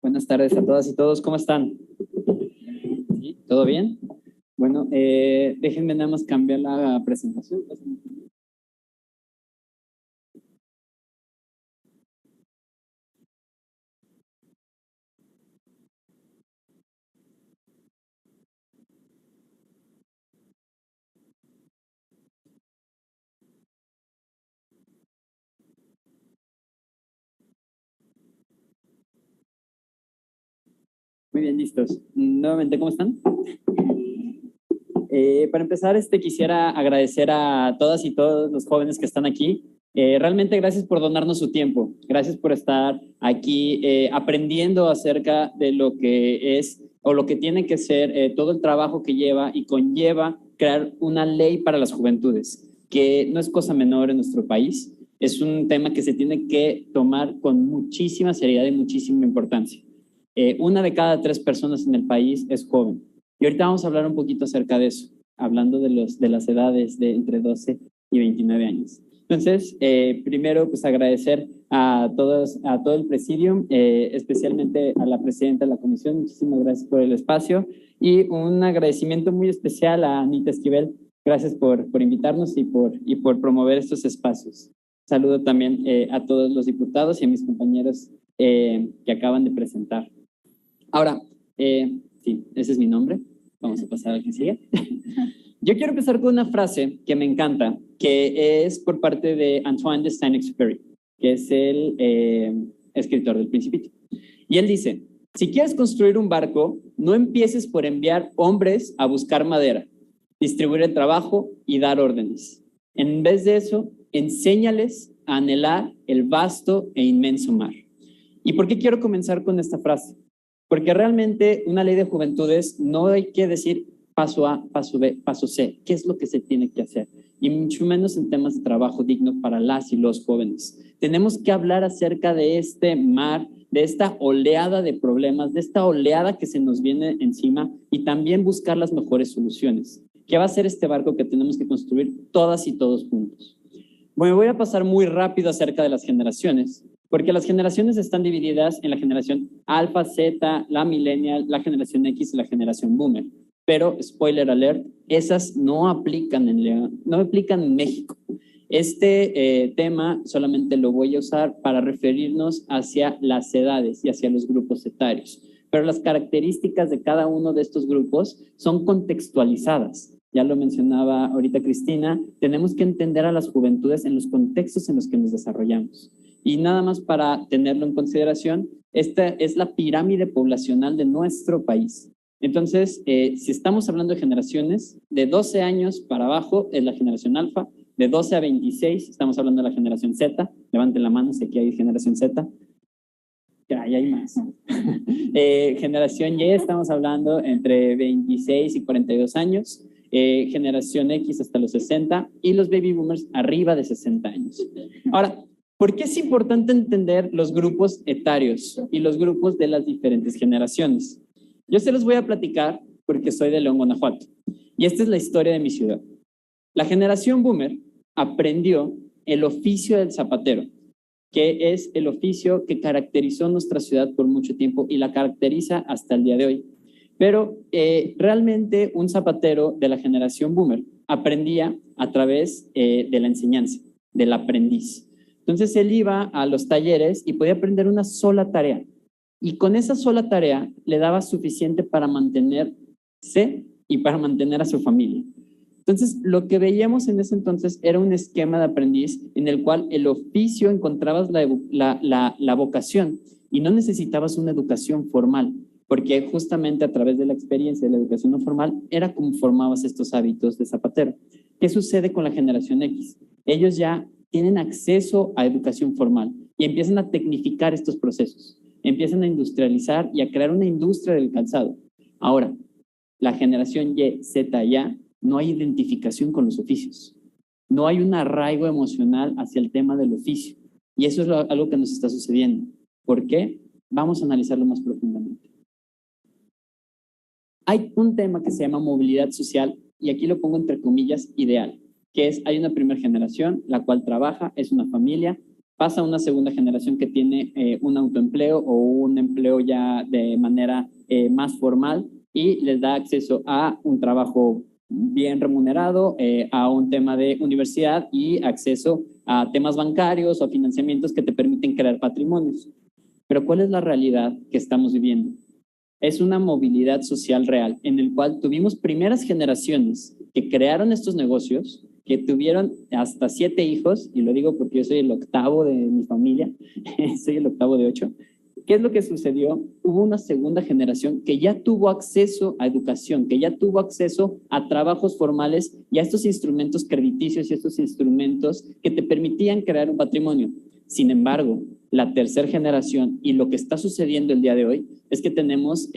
Buenas tardes a todas y todos, ¿cómo están? ¿Sí? ¿Todo bien? Bueno, déjenme nada más cambiar la presentación. Muy bien, listos. Nuevamente, ¿cómo están? Para empezar, quisiera agradecer a todas y todos los jóvenes que están aquí. Realmente gracias por donarnos su tiempo. Gracias por estar aquí aprendiendo acerca de lo que es o lo que tiene que ser todo el trabajo que lleva y conlleva crear una ley para las juventudes, que no es cosa menor en nuestro país. Es un tema que se tiene que tomar con muchísima seriedad y muchísima importancia. Una de cada 3 personas en el país es joven. Y ahorita vamos a hablar un poquito acerca de eso, hablando de las edades de entre 12 y 29 años. Entonces, primero, pues agradecer a todo el presidium, especialmente a la presidenta de la comisión. Muchísimas gracias por el espacio y un agradecimiento muy especial a Anita Esquivel. Gracias por invitarnos y por promover estos espacios. Saludo también a todos los diputados y a mis compañeros que acaban de presentar. Ahora, sí, ese es mi nombre. Vamos a pasar al que sigue. Yo quiero empezar con una frase que me encanta, que es por parte de Antoine de Saint-Exupéry, que es el escritor del Principito. Y él dice, si quieres construir un barco, no empieces por enviar hombres a buscar madera, distribuir el trabajo y dar órdenes. En vez de eso, enséñales a anhelar el vasto e inmenso mar. ¿Y por qué quiero comenzar con esta frase? Porque realmente una ley de juventudes no hay que decir paso A, paso B, paso C, qué es lo que se tiene que hacer, y mucho menos en temas de trabajo digno para las y los jóvenes. Tenemos que hablar acerca de este mar, de esta oleada de problemas, de esta oleada que se nos viene encima y también buscar las mejores soluciones. ¿Qué va a ser este barco que tenemos que construir todas y todos juntos? Bueno, voy a pasar muy rápido acerca de las generaciones, porque las generaciones están divididas en la generación alfa, Z, la millennial, la generación X y la generación boomer. Pero, spoiler alert, esas no aplican en León, no aplican en México. Este tema solamente lo voy a usar para referirnos hacia las edades y hacia los grupos etarios. Pero las características de cada uno de estos grupos son contextualizadas. Ya lo mencionaba ahorita Cristina, tenemos que entender a las juventudes en los contextos en los que nos desarrollamos. Y nada más para tenerlo en consideración, esta es la pirámide poblacional de nuestro país. Entonces, si estamos hablando de generaciones, de 12 años para abajo es la generación alfa, de 12 a 26 estamos hablando de la generación Z. Levanten la mano si aquí hay generación Z. Ya hay más. Generación Y estamos hablando entre 26 y 42 años. Generación X hasta los 60 y los baby boomers arriba de 60 años. Ahora, ¿por qué es importante entender los grupos etarios y los grupos de las diferentes generaciones? Yo se los voy a platicar porque soy de León, Guanajuato. Y esta es la historia de mi ciudad. La generación boomer aprendió el oficio del zapatero, que es el oficio que caracterizó nuestra ciudad por mucho tiempo y la caracteriza hasta el día de hoy. Pero realmente un zapatero de la generación boomer aprendía a través de la enseñanza, del aprendiz. Entonces él iba a los talleres y podía aprender una sola tarea. Y con esa sola tarea le daba suficiente para mantenerse y para mantener a su familia. Entonces, lo que veíamos en ese entonces era un esquema de aprendiz en el cual el oficio encontrabas la vocación y no necesitabas una educación formal, porque justamente a través de la experiencia de la educación no formal era como formabas estos hábitos de zapatero. ¿Qué sucede con la generación X? Ellos ya tienen acceso a educación formal y empiezan a tecnificar estos procesos, empiezan a industrializar y a crear una industria del calzado. Ahora, la generación Y, Z, ya no hay identificación con los oficios. No hay un arraigo emocional hacia el tema del oficio. Y eso es algo que nos está sucediendo. ¿Por qué? Vamos a analizarlo más profundamente. Hay un tema que se llama movilidad social, y aquí lo pongo entre comillas, ideal, que es, hay una primera generación, la cual trabaja, es una familia, pasa a una segunda generación que tiene un autoempleo o un empleo ya de manera más formal y les da acceso a un trabajo bien remunerado, a un tema de universidad y acceso a temas bancarios o financiamientos que te permiten crear patrimonios. Pero ¿cuál es la realidad que estamos viviendo? Es una movilidad social real en el cual tuvimos primeras generaciones que crearon estos negocios, que tuvieron hasta 7 hijos, y lo digo porque yo soy el octavo de mi familia, soy el octavo de 8. ¿Qué es lo que sucedió? Hubo una segunda generación que ya tuvo acceso a educación, que ya tuvo acceso a trabajos formales y a estos instrumentos crediticios y estos instrumentos que te permitían crear un patrimonio. Sin embargo, la tercera generación y lo que está sucediendo el día de hoy es que tenemos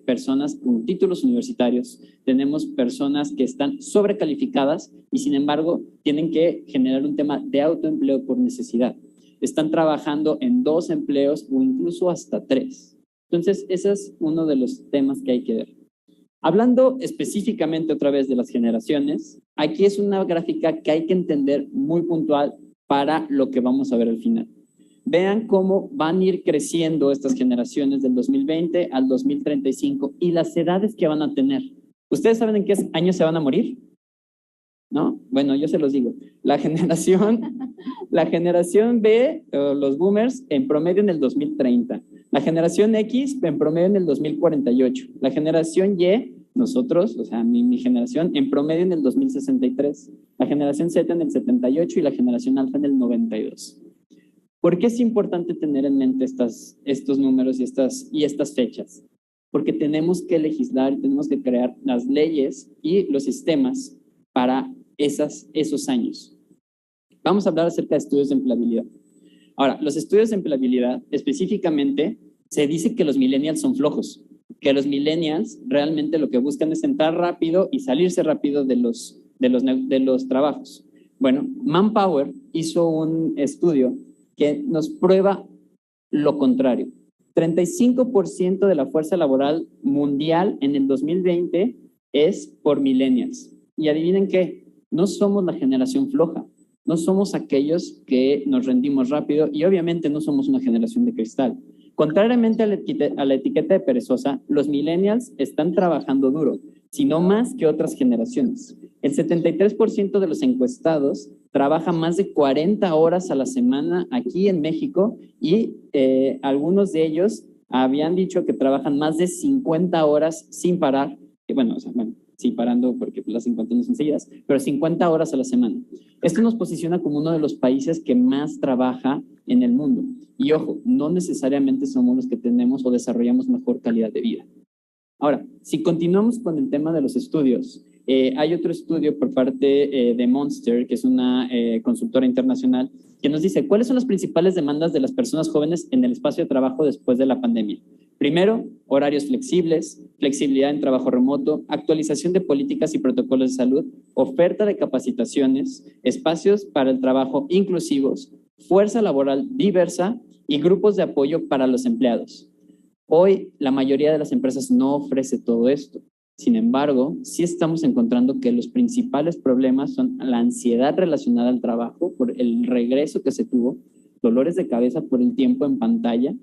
personas con títulos universitarios, tenemos personas que están sobrecalificadas y sin embargo tienen que generar un tema de autoempleo por necesidad. Están trabajando en 2 empleos o incluso hasta 3. Entonces, ese es uno de los temas que hay que ver. Hablando específicamente otra vez de las generaciones, aquí es una gráfica que hay que entender muy puntual para lo que vamos a ver al final. Vean cómo van a ir creciendo estas generaciones del 2020 al 2035 y las edades que van a tener. ¿Ustedes saben en qué año se van a morir? ¿No? Bueno, yo se los digo. La generación B, los boomers, en promedio en el 2030. La generación X, en promedio en el 2048. La generación Y, nosotros, o sea, mi generación, en promedio en el 2063. La generación Z en el 78 y la generación alfa en el 92. ¿Por qué es importante tener en mente estos números y estas fechas? Porque tenemos que legislar, tenemos que crear las leyes y los sistemas para esos años. Vamos a hablar acerca de estudios de empleabilidad. Ahora, los estudios de empleabilidad, específicamente, se dice que los millennials son flojos, que los millennials realmente lo que buscan es entrar rápido y salirse rápido de los trabajos. Bueno, Manpower hizo un estudio que nos prueba lo contrario. 35% de la fuerza laboral mundial en el 2020 es por millennials. Y adivinen qué, no somos la generación floja, no somos aquellos que nos rendimos rápido y obviamente no somos una generación de cristal. Contrariamente a la etiqueta de perezosa, los millennials están trabajando duro, sino más que otras generaciones. El 73% de los encuestados trabaja más de 40 horas a la semana aquí en México y algunos de ellos habían dicho que trabajan más de 50 horas sin parar. Sí, parando porque las 50 no son seguidas, pero 50 horas a la semana. Esto nos posiciona como uno de los países que más trabaja en el mundo. Y ojo, no necesariamente somos los que tenemos o desarrollamos mejor calidad de vida. Ahora, si continuamos con el tema de los estudios, hay otro estudio por parte de Monster, que es una consultora internacional, que nos dice cuáles son las principales demandas de las personas jóvenes en el espacio de trabajo después de la pandemia. Primero, horarios flexibles, flexibilidad en trabajo remoto, actualización de políticas y protocolos de salud, oferta de capacitaciones, espacios para el trabajo inclusivos, fuerza laboral diversa y grupos de apoyo para los empleados. Hoy, la mayoría de las empresas no ofrece todo esto. Sin embargo, sí estamos encontrando que los principales problemas son la ansiedad relacionada al trabajo por el regreso que se tuvo, dolores de cabeza por el tiempo en pantalla,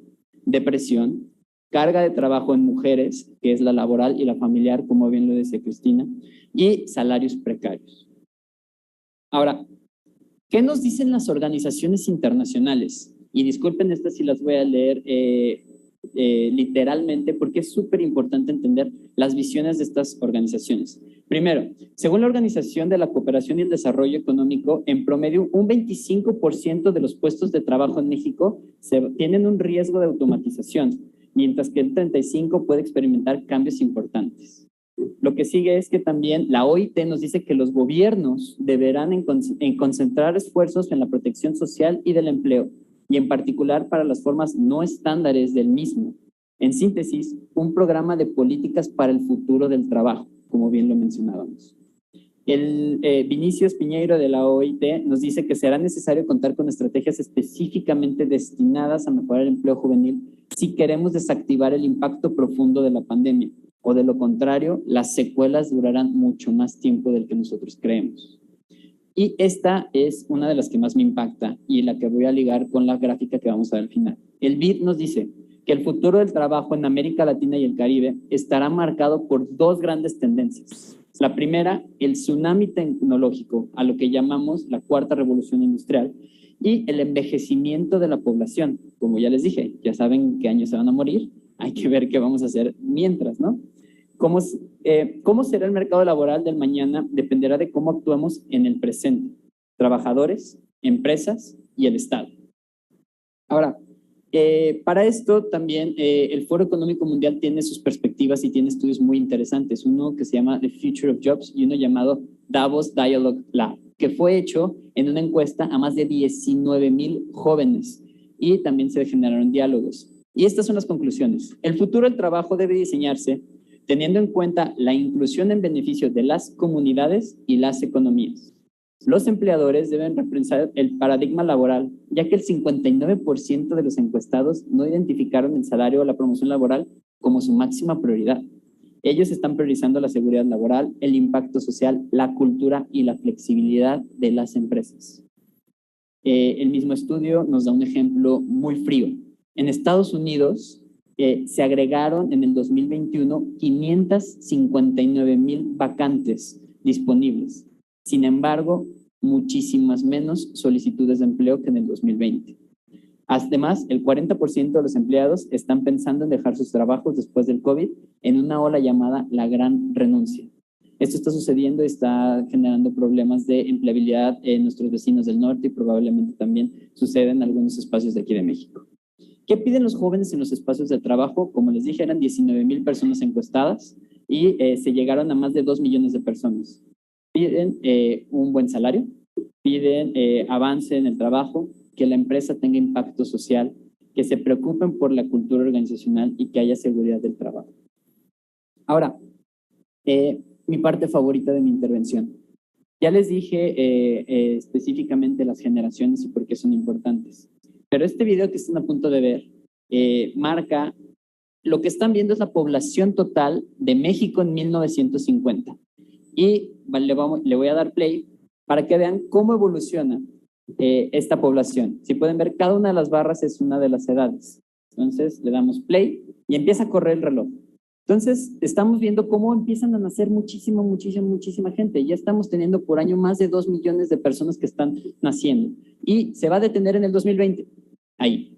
depresión, carga de trabajo en mujeres, que es la laboral y la familiar, como bien lo decía Cristina, y salarios precarios. Ahora, ¿qué nos dicen las organizaciones internacionales? Y disculpen, estas sí las voy a leer literalmente porque es súper importante entender las visiones de estas organizaciones. Primero, según la Organización de la Cooperación y el Desarrollo Económico, en promedio un 25% de los puestos de trabajo en México tienen un riesgo de automatización, mientras que el 35% puede experimentar cambios importantes. Lo que sigue es que también la OIT nos dice que los gobiernos deberán concentrar esfuerzos en la protección social y del empleo, y en particular para las formas no estándares del mismo. En síntesis, un programa de políticas para el futuro del trabajo, como bien lo mencionábamos. Vinicius Piñeiro de la OIT nos dice que será necesario contar con estrategias específicamente destinadas a mejorar el empleo juvenil si queremos desactivar el impacto profundo de la pandemia, o de lo contrario, las secuelas durarán mucho más tiempo del que nosotros creemos. Y esta es una de las que más me impacta y la que voy a ligar con la gráfica que vamos a ver al final. El BID nos dice que el futuro del trabajo en América Latina y el Caribe estará marcado por dos grandes tendencias. La primera, el tsunami tecnológico, a lo que llamamos la cuarta revolución industrial, y el envejecimiento de la población. Como ya les dije, ya saben qué años se van a morir, hay que ver qué vamos a hacer mientras, ¿no? ¿Cómo será el mercado laboral del mañana? Dependerá de cómo actuemos en el presente. Trabajadores, empresas y el Estado. Ahora, para esto también el Foro Económico Mundial tiene sus perspectivas y tiene estudios muy interesantes. Uno que se llama The Future of Jobs y uno llamado Davos Dialogue Lab, que fue hecho en una encuesta a más de 19,000 jóvenes y también se generaron diálogos. Y estas son las conclusiones. El futuro del trabajo debe diseñarse teniendo en cuenta la inclusión en beneficio de las comunidades y las economías. Los empleadores deben repensar el paradigma laboral, ya que el 59% de los encuestados no identificaron el salario o la promoción laboral como su máxima prioridad. Ellos están priorizando la seguridad laboral, el impacto social, la cultura y la flexibilidad de las empresas. El mismo estudio nos da un ejemplo muy frío. En Estados Unidos se agregaron en el 2021 559,000 vacantes disponibles. Sin embargo, muchísimas menos solicitudes de empleo que en el 2020. Además, el 40% de los empleados están pensando en dejar sus trabajos después del COVID en una ola llamada la gran renuncia. Esto está sucediendo y está generando problemas de empleabilidad en nuestros vecinos del norte y probablemente también sucede en algunos espacios de aquí de México. ¿Qué piden los jóvenes en los espacios de trabajo? Como les dije, eran 19,000 personas encuestadas y se llegaron a más de 2 millones de personas. Piden un buen salario, piden avance en el trabajo, que la empresa tenga impacto social, que se preocupen por la cultura organizacional y que haya seguridad del trabajo. Ahora, mi parte favorita de mi intervención. Ya les dije específicamente las generaciones y por qué son importantes. Pero este video que están a punto de ver marca, lo que están viendo es la población total de México en 1950. Y le voy a dar play para que vean cómo evoluciona esta población. Si pueden ver, cada una de las barras es una de las edades. Entonces le damos play y empieza a correr el reloj. Entonces estamos viendo cómo empiezan a nacer muchísima gente. Ya estamos teniendo por año más de 2 millones de personas que están naciendo. Y se va a detener en el 2020. Ahí.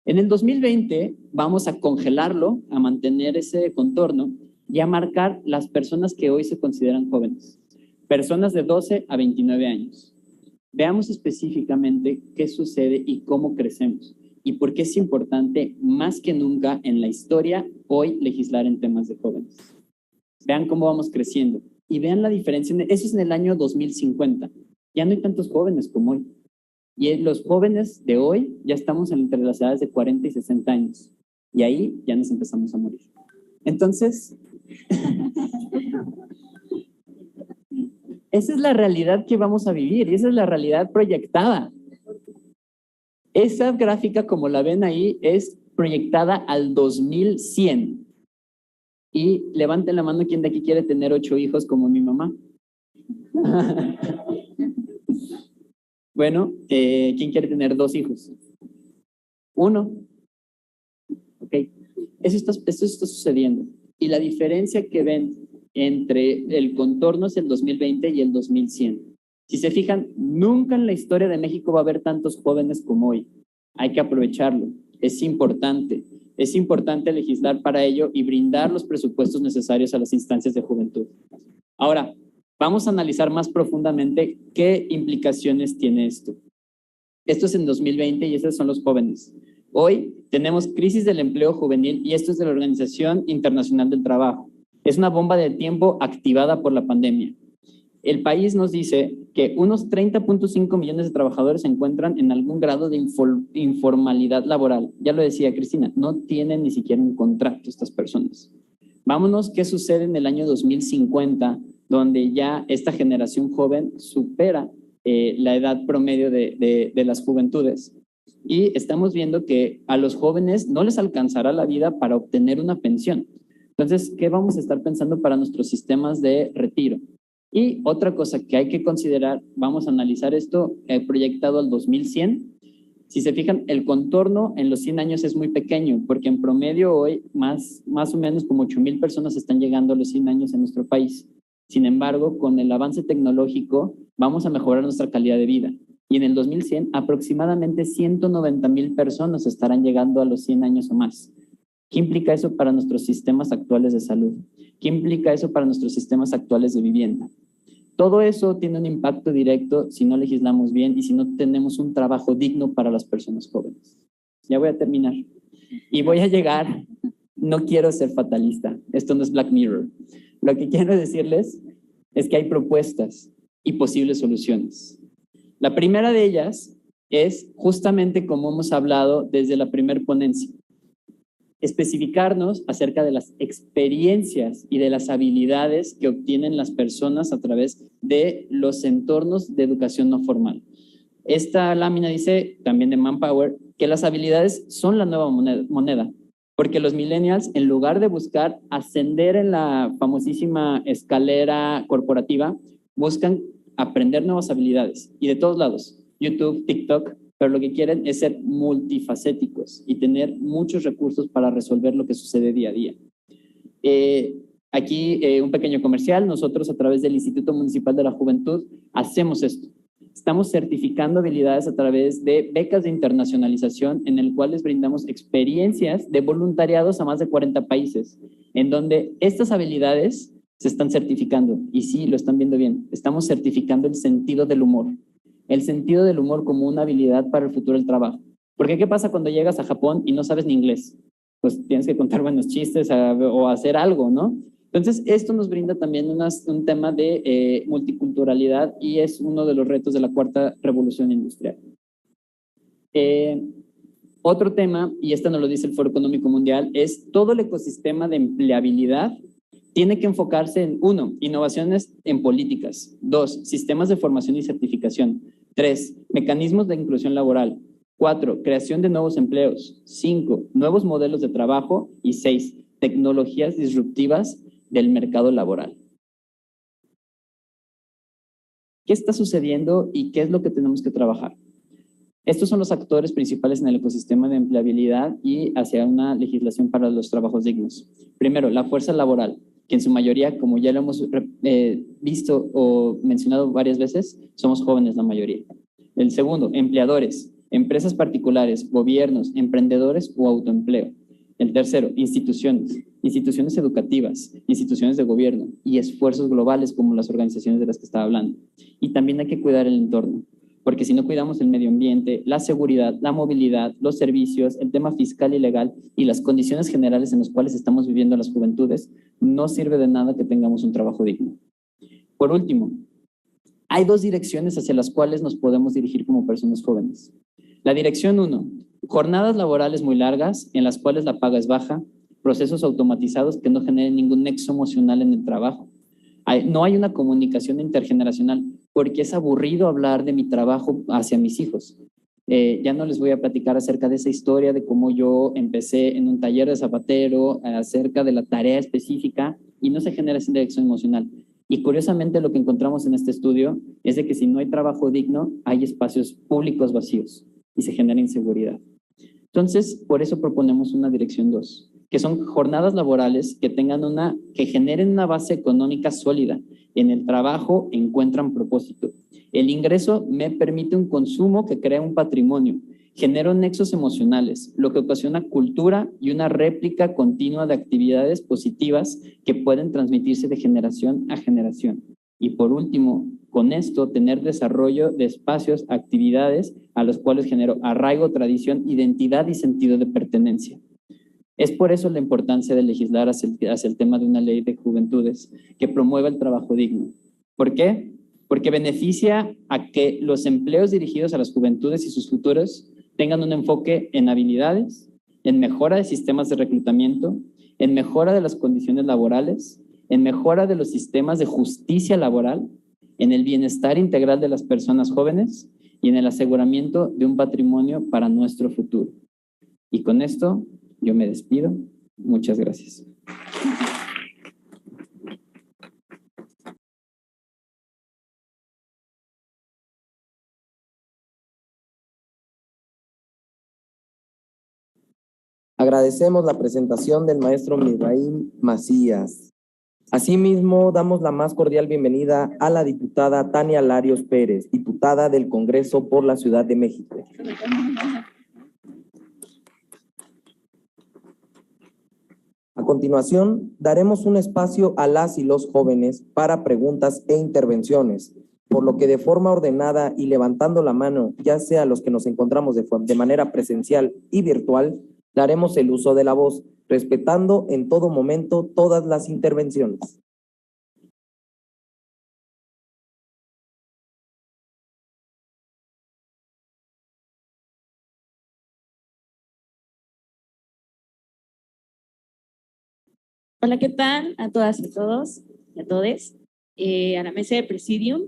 En el 2020 vamos a congelarlo, a mantener ese contorno y a marcar las personas que hoy se consideran jóvenes. Personas de 12 a 29 años. Veamos específicamente qué sucede y cómo crecemos y por qué es importante más que nunca en la historia hoy legislar en temas de jóvenes. Vean cómo vamos creciendo y vean la diferencia. Eso es en el año 2050. Ya no hay tantos jóvenes como hoy. Y los jóvenes de hoy ya estamos entre las edades de 40 y 60 años. Y ahí ya nos empezamos a morir. Entonces, esa es la realidad que vamos a vivir y esa es la realidad proyectada. Esa gráfica, como la ven ahí, es proyectada al 2100. Y levanten la mano quien de aquí quiere tener 8 hijos como mi mamá. Bueno, ¿quién quiere tener 2 hijos? 1. Ok. Esto está sucediendo. Y la diferencia que ven entre el contorno es el 2020 y el 2100. Si se fijan, nunca en la historia de México va a haber tantos jóvenes como hoy. Hay que aprovecharlo. Es importante. Es importante legislar para ello y brindar los presupuestos necesarios a las instancias de juventud. Ahora, vamos a analizar más profundamente qué implicaciones tiene esto. Esto es en 2020 y estos son los jóvenes. Hoy tenemos crisis del empleo juvenil y esto es de la Organización Internacional del Trabajo. Es una bomba de tiempo activada por la pandemia. El país nos dice que unos 30.5 millones de trabajadores se encuentran en algún grado de informalidad laboral. Ya lo decía Cristina, no tienen ni siquiera un contrato estas personas. Vámonos, ¿qué sucede en el año 2050 donde ya esta generación joven supera la edad promedio de las juventudes. Y estamos viendo que a los jóvenes no les alcanzará la vida para obtener una pensión. Entonces, ¿qué vamos a estar pensando para nuestros sistemas de retiro? Y otra cosa que hay que considerar, vamos a analizar esto proyectado al 2100. Si se fijan, el contorno en los 100 años es muy pequeño, porque en promedio hoy más o menos como 8,000 personas están llegando a los 100 años en nuestro país. Sin embargo, con el avance tecnológico vamos a mejorar nuestra calidad de vida. Y en el 2100 aproximadamente 190,000 personas estarán llegando a los 100 años o más. ¿Qué implica eso para nuestros sistemas actuales de salud? ¿Qué implica eso para nuestros sistemas actuales de vivienda? Todo eso tiene un impacto directo si no legislamos bien y si no tenemos un trabajo digno para las personas jóvenes. Ya voy a terminar. Y voy a llegar, no quiero ser fatalista, esto no es Black Mirror. Lo que quiero decirles es que hay propuestas y posibles soluciones. La primera de ellas es justamente como hemos hablado desde la primera ponencia. Especificarnos acerca de las experiencias y de las habilidades que obtienen las personas a través de los entornos de educación no formal. Esta lámina dice, también de Manpower, que las habilidades son la nueva moneda, porque los millennials, en lugar de buscar ascender en la famosísima escalera corporativa, buscan aprender nuevas habilidades, y de todos lados, YouTube, TikTok, pero lo que quieren es ser multifacéticos y tener muchos recursos para resolver lo que sucede día a día. Aquí un pequeño comercial. Nosotros a través del Instituto Municipal de la Juventud hacemos esto. Estamos certificando habilidades a través de becas de internacionalización en el cual les brindamos experiencias de voluntariados a más de 40 países, en donde estas habilidades se están certificando. Y sí, lo están viendo bien. Estamos certificando el sentido del humor. El sentido del humor como una habilidad para el futuro del trabajo. Porque ¿qué pasa cuando llegas a Japón y no sabes ni inglés? Pues tienes que contar buenos chistes o hacer algo, ¿no? Entonces, esto nos brinda también un tema de multiculturalidad y es uno de los retos de la cuarta revolución industrial. Otro tema, y este nos lo dice el Foro Económico Mundial, es todo el ecosistema de empleabilidad tiene que enfocarse en 1, innovaciones en políticas, 2, sistemas de formación y certificación, 3, mecanismos de inclusión laboral, 4, creación de nuevos empleos, 5, nuevos modelos de trabajo y 6, tecnologías disruptivas del mercado laboral. ¿Qué está sucediendo y qué es lo que tenemos que trabajar? Estos son los actores principales en el ecosistema de empleabilidad y hacia una legislación para los trabajos dignos. Primero, la fuerza laboral, que en su mayoría, como ya lo hemos visto o mencionado varias veces, somos jóvenes la mayoría. El segundo, empleadores, empresas particulares, gobiernos, emprendedores o autoempleo. El tercero, instituciones educativas, instituciones de gobierno y esfuerzos globales como las organizaciones de las que estaba hablando. Y también hay que cuidar el entorno, porque si no cuidamos el medio ambiente, la seguridad, la movilidad, los servicios, el tema fiscal y legal y las condiciones generales en las cuales estamos viviendo las juventudes, no sirve de nada que tengamos un trabajo digno. Por último, hay 2 direcciones hacia las cuales nos podemos dirigir como personas jóvenes. La dirección 1, jornadas laborales muy largas en las cuales la paga es baja, procesos automatizados que no generen ningún nexo emocional en el trabajo. No hay una comunicación intergeneracional porque es aburrido hablar de mi trabajo hacia mis hijos. Ya no les voy a platicar acerca de esa historia de cómo yo empecé en un taller de zapatero, acerca de la tarea específica y no se genera esa interacción emocional. Y curiosamente lo que encontramos en este estudio es de que si no hay trabajo digno, hay espacios públicos vacíos y se genera inseguridad. Entonces, por eso proponemos una dirección 2, que son jornadas laborales que generen una base económica sólida. En el trabajo encuentran propósito. El ingreso me permite un consumo que crea un patrimonio, genera nexos emocionales, lo que ocasiona cultura y una réplica continua de actividades positivas que pueden transmitirse de generación a generación. Y por último, con esto, tener desarrollo de espacios, actividades a los cuales genero arraigo, tradición, identidad y sentido de pertenencia. Es por eso la importancia de legislar hacia el tema de una ley de juventudes que promueva el trabajo digno. ¿Por qué? Porque beneficia a que los empleos dirigidos a las juventudes y sus futuros tengan un enfoque en habilidades, en mejora de sistemas de reclutamiento, en mejora de las condiciones laborales, en mejora de los sistemas de justicia laboral, en el bienestar integral de las personas jóvenes y en el aseguramiento de un patrimonio para nuestro futuro. Y con esto yo me despido. Muchas gracias. Agradecemos la presentación del maestro Misraim Macías. Asimismo, damos la más cordial bienvenida a la diputada Tania Larios Pérez, diputada del Congreso por la Ciudad de México. A continuación, daremos un espacio a las y los jóvenes para preguntas e intervenciones, por lo que de forma ordenada y levantando la mano, ya sea los que nos encontramos de manera presencial y virtual, daremos el uso de la voz, respetando en todo momento todas las intervenciones. Hola, ¿qué tal? A todas y a todos y a todes, a la mesa de Presidium.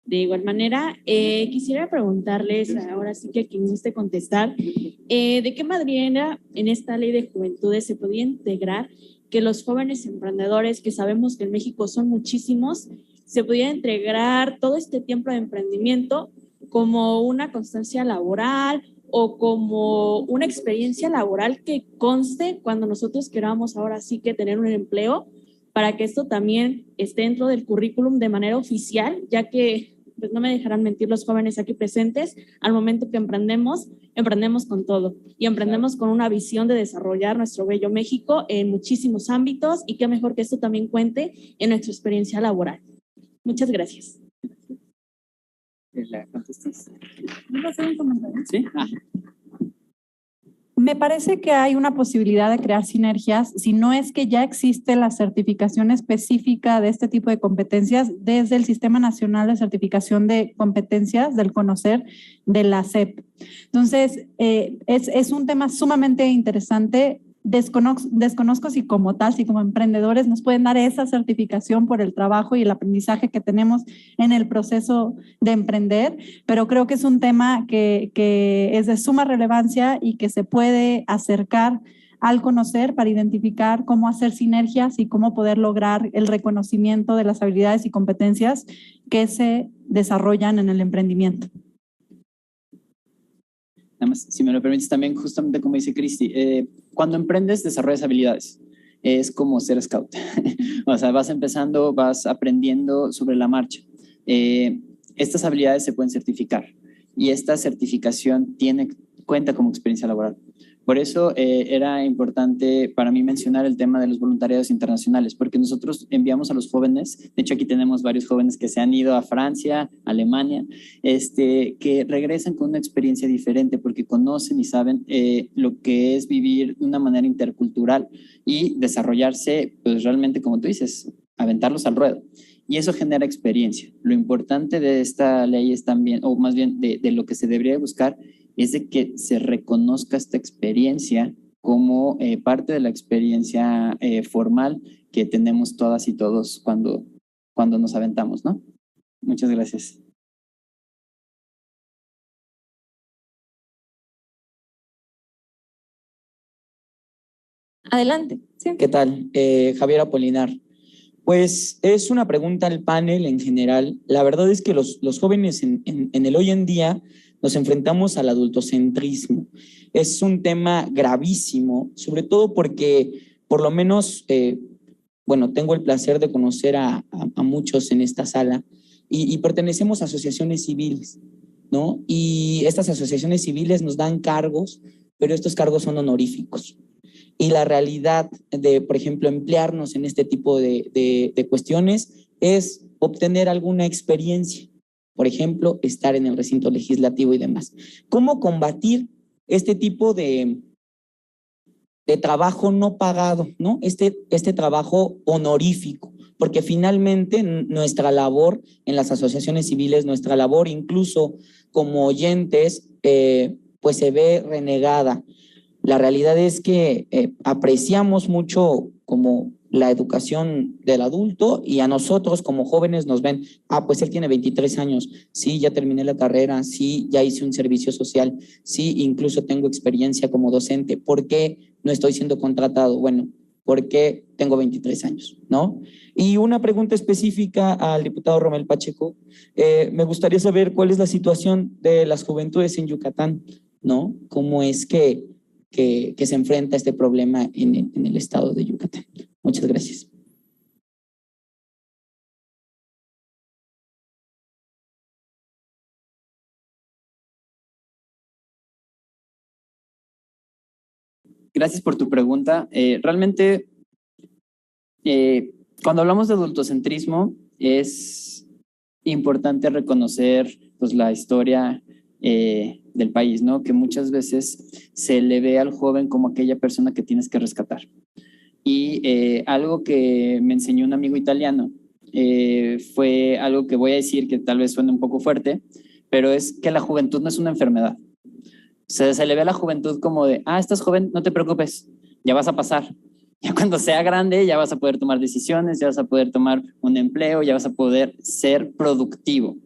De igual manera, quisiera preguntarles, ahora sí que a quien guste contestar, ¿de qué manera en esta ley de juventudes se podría integrar que los jóvenes emprendedores, que sabemos que en México son muchísimos, se pudiera integrar todo este tiempo de emprendimiento como una constancia laboral o como una experiencia laboral que conste cuando nosotros queramos ahora sí que tener un empleo, para que esto también esté dentro del currículum de manera oficial, ya que pues no me dejarán mentir los jóvenes aquí presentes, al momento que emprendemos con todo y emprendemos con una visión de desarrollar nuestro bello México en muchísimos ámbitos, y qué mejor que esto también cuente en nuestra experiencia laboral. Muchas gracias. ¿La contestas? ¿Sí? Me parece que hay una posibilidad de crear sinergias, si no es que ya existe la certificación específica de este tipo de competencias desde el Sistema Nacional de Certificación de Competencias del CONOCER de la SEP. Entonces, es un tema sumamente interesante. Desconozco si como tal, si como emprendedores nos pueden dar esa certificación por el trabajo y el aprendizaje que tenemos en el proceso de emprender, pero creo que es un tema que es de suma relevancia y que se puede acercar al conocer para identificar cómo hacer sinergias y cómo poder lograr el reconocimiento de las habilidades y competencias que se desarrollan en el emprendimiento. Nada más, si me lo permites también, justamente como dice Cristi, cuando emprendes desarrollas habilidades, es como ser scout, o sea, vas empezando, vas aprendiendo sobre la marcha. Estas habilidades se pueden certificar y esta certificación cuenta como experiencia laboral. Por eso era importante para mí mencionar el tema de los voluntariados internacionales, porque nosotros enviamos a los jóvenes, de hecho aquí tenemos varios jóvenes que se han ido a Francia, Alemania, que regresan con una experiencia diferente porque conocen y saben lo que es vivir de una manera intercultural y desarrollarse, pues realmente como tú dices, aventarlos al ruedo. Y eso genera experiencia. Lo importante de esta ley es también, o más bien de lo que se debería buscar, es de que se reconozca esta experiencia como parte de la experiencia formal que tenemos todas y todos cuando nos aventamos, ¿no? Muchas gracias. Adelante. Sí. ¿Qué tal? Javier Apolinar. Pues es una pregunta al panel en general. La verdad es que los jóvenes en el hoy en día nos enfrentamos al adultocentrismo. Es un tema gravísimo, sobre todo porque por lo menos, bueno, tengo el placer de conocer a muchos en esta sala y pertenecemos a asociaciones civiles, ¿no? Y estas asociaciones civiles nos dan cargos, pero estos cargos son honoríficos. Y la realidad de, por ejemplo, emplearnos en este tipo de cuestiones es obtener alguna experiencia. Por ejemplo, estar en el recinto legislativo y demás. ¿Cómo combatir este tipo de trabajo no pagado, ¿no? Este trabajo honorífico, porque finalmente nuestra labor en las asociaciones civiles, nuestra labor incluso como oyentes, pues se ve renegada. La realidad es que apreciamos mucho como la educación del adulto y a nosotros como jóvenes nos ven, pues él tiene 23 años, sí, ya terminé la carrera, sí, ya hice un servicio social, sí, incluso tengo experiencia como docente, ¿por qué no estoy siendo contratado? Bueno, porque tengo 23 años, ¿no? Y una pregunta específica al diputado Romel Pacheco, me gustaría saber cuál es la situación de las juventudes en Yucatán, ¿no? ¿Cómo es que se enfrenta este problema en el estado de Yucatán? Muchas gracias. Gracias por tu pregunta. Realmente, cuando hablamos de adultocentrismo, es importante reconocer pues, la historia del país, ¿no? Que muchas veces se le ve al joven como aquella persona que tienes que rescatar. Y algo que me enseñó un amigo italiano fue algo que voy a decir que tal vez suene un poco fuerte, pero es que la juventud no es una enfermedad. Se le ve a la juventud como de, estás joven, no te preocupes, ya vas a pasar. Ya cuando sea grande, ya vas a poder tomar decisiones, ya vas a poder tomar un empleo, ya vas a poder ser productivo.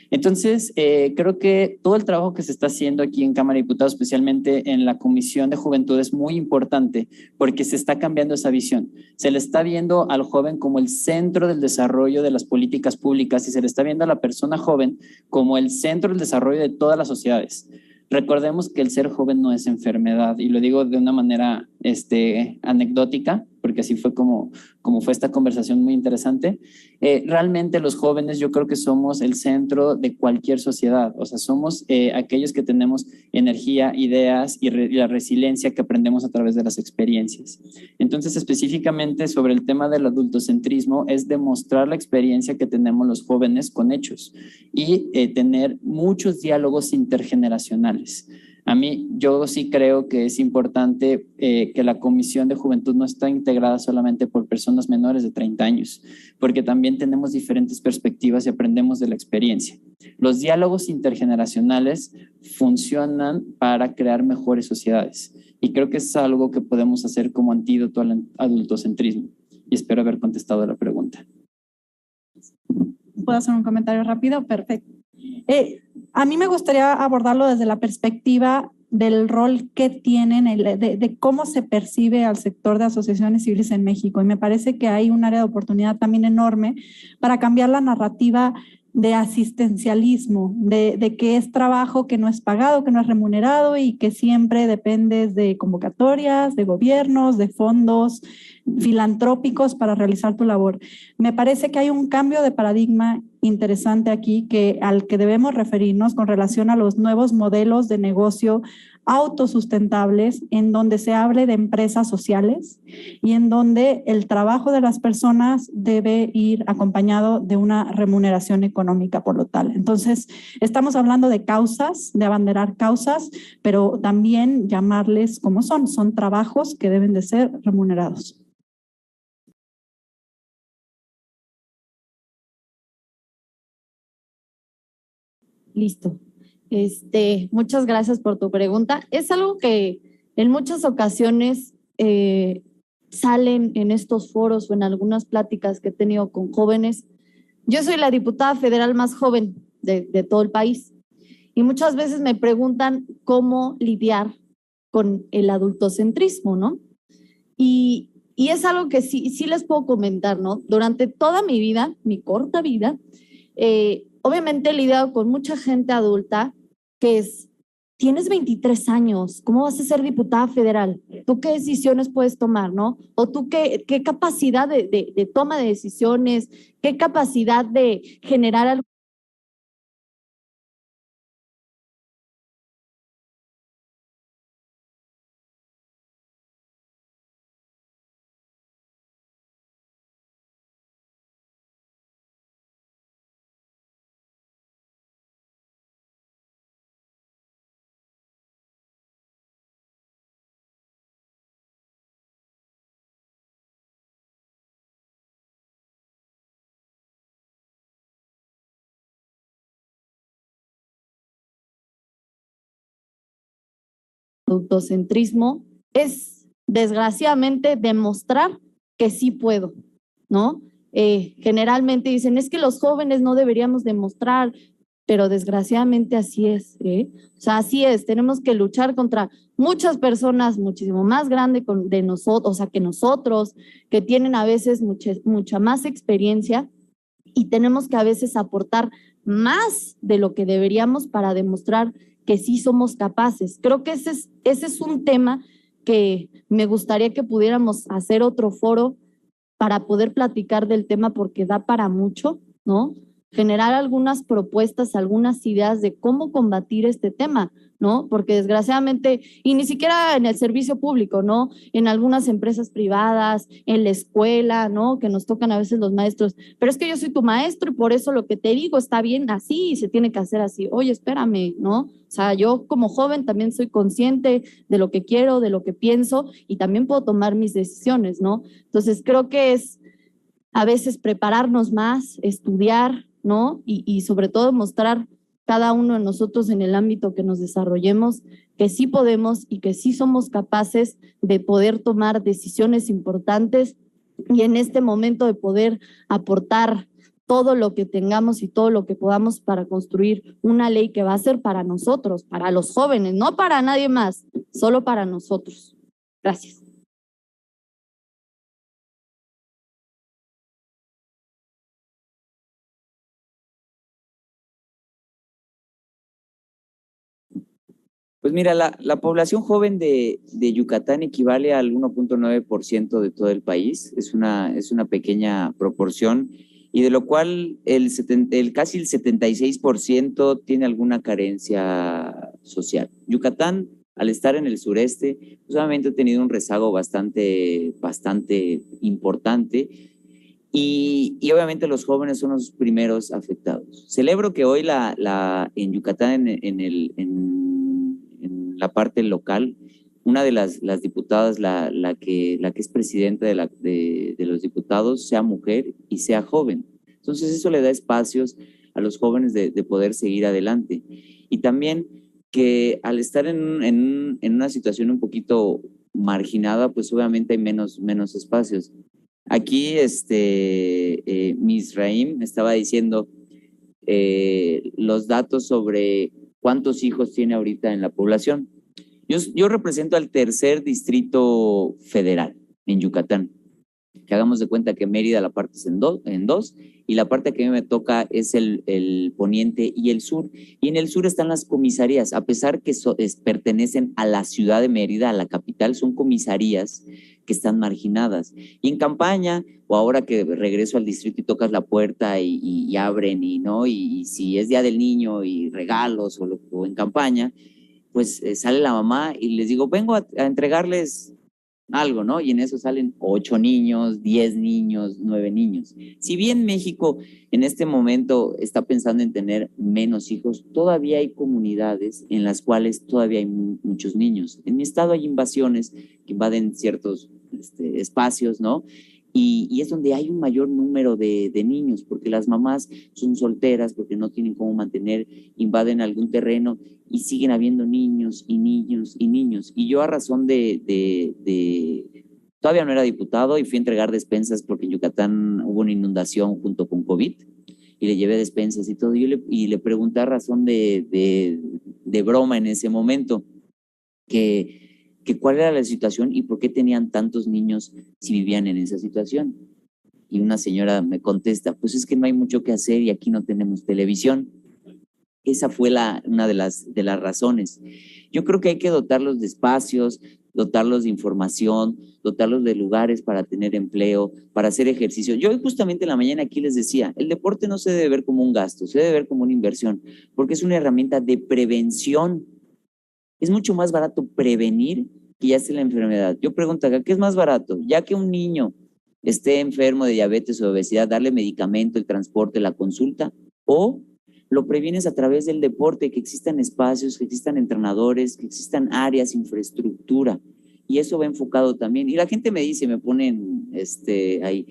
Entonces, creo que todo el trabajo que se está haciendo aquí en Cámara de Diputados, especialmente en la Comisión de Juventud, es muy importante porque se está cambiando esa visión. Se le está viendo al joven como el centro del desarrollo de las políticas públicas y se le está viendo a la persona joven como el centro del desarrollo de todas las sociedades. Recordemos que el ser joven no es enfermedad y lo digo de una manera anecdótica, porque así fue como fue esta conversación muy interesante. Realmente los jóvenes yo creo que somos el centro de cualquier sociedad, o sea, somos aquellos que tenemos energía, ideas y la resiliencia que aprendemos a través de las experiencias. Entonces, específicamente sobre el tema del adultocentrismo es demostrar la experiencia que tenemos los jóvenes con hechos y tener muchos diálogos intergeneracionales. A mí, yo sí creo que es importante que la Comisión de Juventud no está integrada solamente por personas menores de 30 años, porque también tenemos diferentes perspectivas y aprendemos de la experiencia. Los diálogos intergeneracionales funcionan para crear mejores sociedades y creo que es algo que podemos hacer como antídoto al adultocentrismo. Y espero haber contestado la pregunta. ¿Puedo hacer un comentario rápido? Perfecto. A mí me gustaría abordarlo desde la perspectiva del rol que tienen, de cómo se percibe al sector de asociaciones civiles en México. Y me parece que hay un área de oportunidad también enorme para cambiar la narrativa de asistencialismo, de que es trabajo que no es pagado, que no es remunerado y que siempre dependes de convocatorias, de gobiernos, de fondos filantrópicos para realizar tu labor. Me parece que hay un cambio de paradigma interesante aquí al que debemos referirnos con relación a los nuevos modelos de negocio autosustentables en donde se hable de empresas sociales y en donde el trabajo de las personas debe ir acompañado de una remuneración económica por lo tal. Entonces, estamos hablando de causas, de abanderar causas, pero también llamarles como son trabajos que deben de ser remunerados. Listo. Muchas gracias por tu pregunta. Es algo que en muchas ocasiones salen en estos foros o en algunas pláticas que he tenido con jóvenes. Yo soy la diputada federal más joven de todo el país y muchas veces me preguntan cómo lidiar con el adultocentrismo, ¿no? Y es algo que sí les puedo comentar, ¿no? Durante toda mi vida, mi corta vida, obviamente he lidiado con mucha gente adulta que tienes 23 años, ¿cómo vas a ser diputada federal? ¿Tú qué decisiones puedes tomar, no? O tú qué capacidad de toma de decisiones, qué capacidad de generar algo. Autocentrismo es desgraciadamente demostrar que sí puedo, ¿no? Generalmente dicen, es que los jóvenes no deberíamos demostrar, pero desgraciadamente así es, ¿eh? O sea, así es, tenemos que luchar contra muchas personas muchísimo más grandes de nosotros, o sea, que nosotros, que tienen a veces mucha más experiencia, y tenemos que a veces aportar más de lo que deberíamos para demostrar que sí somos capaces. Creo que ese es un tema que me gustaría que pudiéramos hacer otro foro para poder platicar del tema, porque da para mucho, ¿no? Generar algunas propuestas, algunas ideas de cómo combatir este tema, ¿no? Porque desgraciadamente, y ni siquiera en el servicio público, ¿no? En algunas empresas privadas, en la escuela, ¿no? Que nos tocan a veces los maestros, pero es que yo soy tu maestro y por eso lo que te digo está bien así y se tiene que hacer así. Oye, espérame, ¿no? O sea, yo como joven también soy consciente de lo que quiero, de lo que pienso y también puedo tomar mis decisiones, ¿no? Entonces creo que es a veces prepararnos más, estudiar, ¿no? Y sobre todo mostrar cada uno de nosotros en el ámbito que nos desarrollemos, que sí podemos y que sí somos capaces de poder tomar decisiones importantes y en este momento de poder aportar todo lo que tengamos y todo lo que podamos para construir una ley que va a ser para nosotros, para los jóvenes, no para nadie más, solo para nosotros. Gracias. Pues mira, la población joven de Yucatán equivale al 1.9% de todo el país, es una pequeña proporción, y de lo cual casi el 76% tiene alguna carencia social. Yucatán, al estar en el sureste, pues obviamente ha tenido un rezago bastante importante, y obviamente los jóvenes son los primeros afectados. Celebro que hoy en Yucatán, en la parte local, una de las diputadas, la que es presidenta de los diputados, sea mujer y sea joven. Entonces eso le da espacios a los jóvenes de poder seguir adelante. Y también que al estar en una situación un poquito marginada, pues obviamente hay menos espacios. Aquí Misraim me estaba diciendo los datos sobre cuántos hijos tiene ahorita en la población. Yo represento al tercer distrito federal en Yucatán. Que hagamos de cuenta que Mérida la parte es en dos, y la parte que a mí me toca es el poniente y el sur. Y en el sur están las comisarías, a pesar que pertenecen a la ciudad de Mérida, a la capital, son comisarías que están marginadas. Y en campaña, o ahora que regreso al distrito y tocas la puerta y abren, y si es Día del Niño y regalos o en campaña, pues sale la mamá y les digo, vengo a entregarles algo, ¿no? Y en eso salen 8 niños, 10 niños, 9 niños. Si bien México en este momento está pensando en tener menos hijos, todavía hay comunidades en las cuales todavía hay muchos niños. En mi estado hay invasiones que invaden ciertos espacios, ¿no? Y es donde hay un mayor número de niños, porque las mamás son solteras, porque no tienen cómo mantener, invaden algún terreno y siguen habiendo niños y niños y niños. Y yo a razón todavía no era diputado y fui a entregar despensas porque en Yucatán hubo una inundación junto con COVID y le llevé despensas y todo. Y le pregunté a razón de broma en ese momento que cuál era la situación y por qué tenían tantos niños si vivían en esa situación. Y una señora me contesta, pues es que no hay mucho que hacer y aquí no tenemos televisión. Esa fue una de las razones. Yo creo que hay que dotarlos de espacios, dotarlos de información, dotarlos de lugares para tener empleo, para hacer ejercicio. Yo justamente en la mañana aquí les decía, el deporte no se debe ver como un gasto, se debe ver como una inversión, porque es una herramienta de prevención. Es mucho más barato prevenir que ya esté la enfermedad. Yo pregunto acá, ¿qué es más barato? Ya que un niño esté enfermo de diabetes o obesidad, darle medicamento, el transporte, la consulta, o lo previenes a través del deporte, que existan espacios, que existan entrenadores, que existan áreas, infraestructura, y eso va enfocado también. Y la gente me dice, me ponen ahí,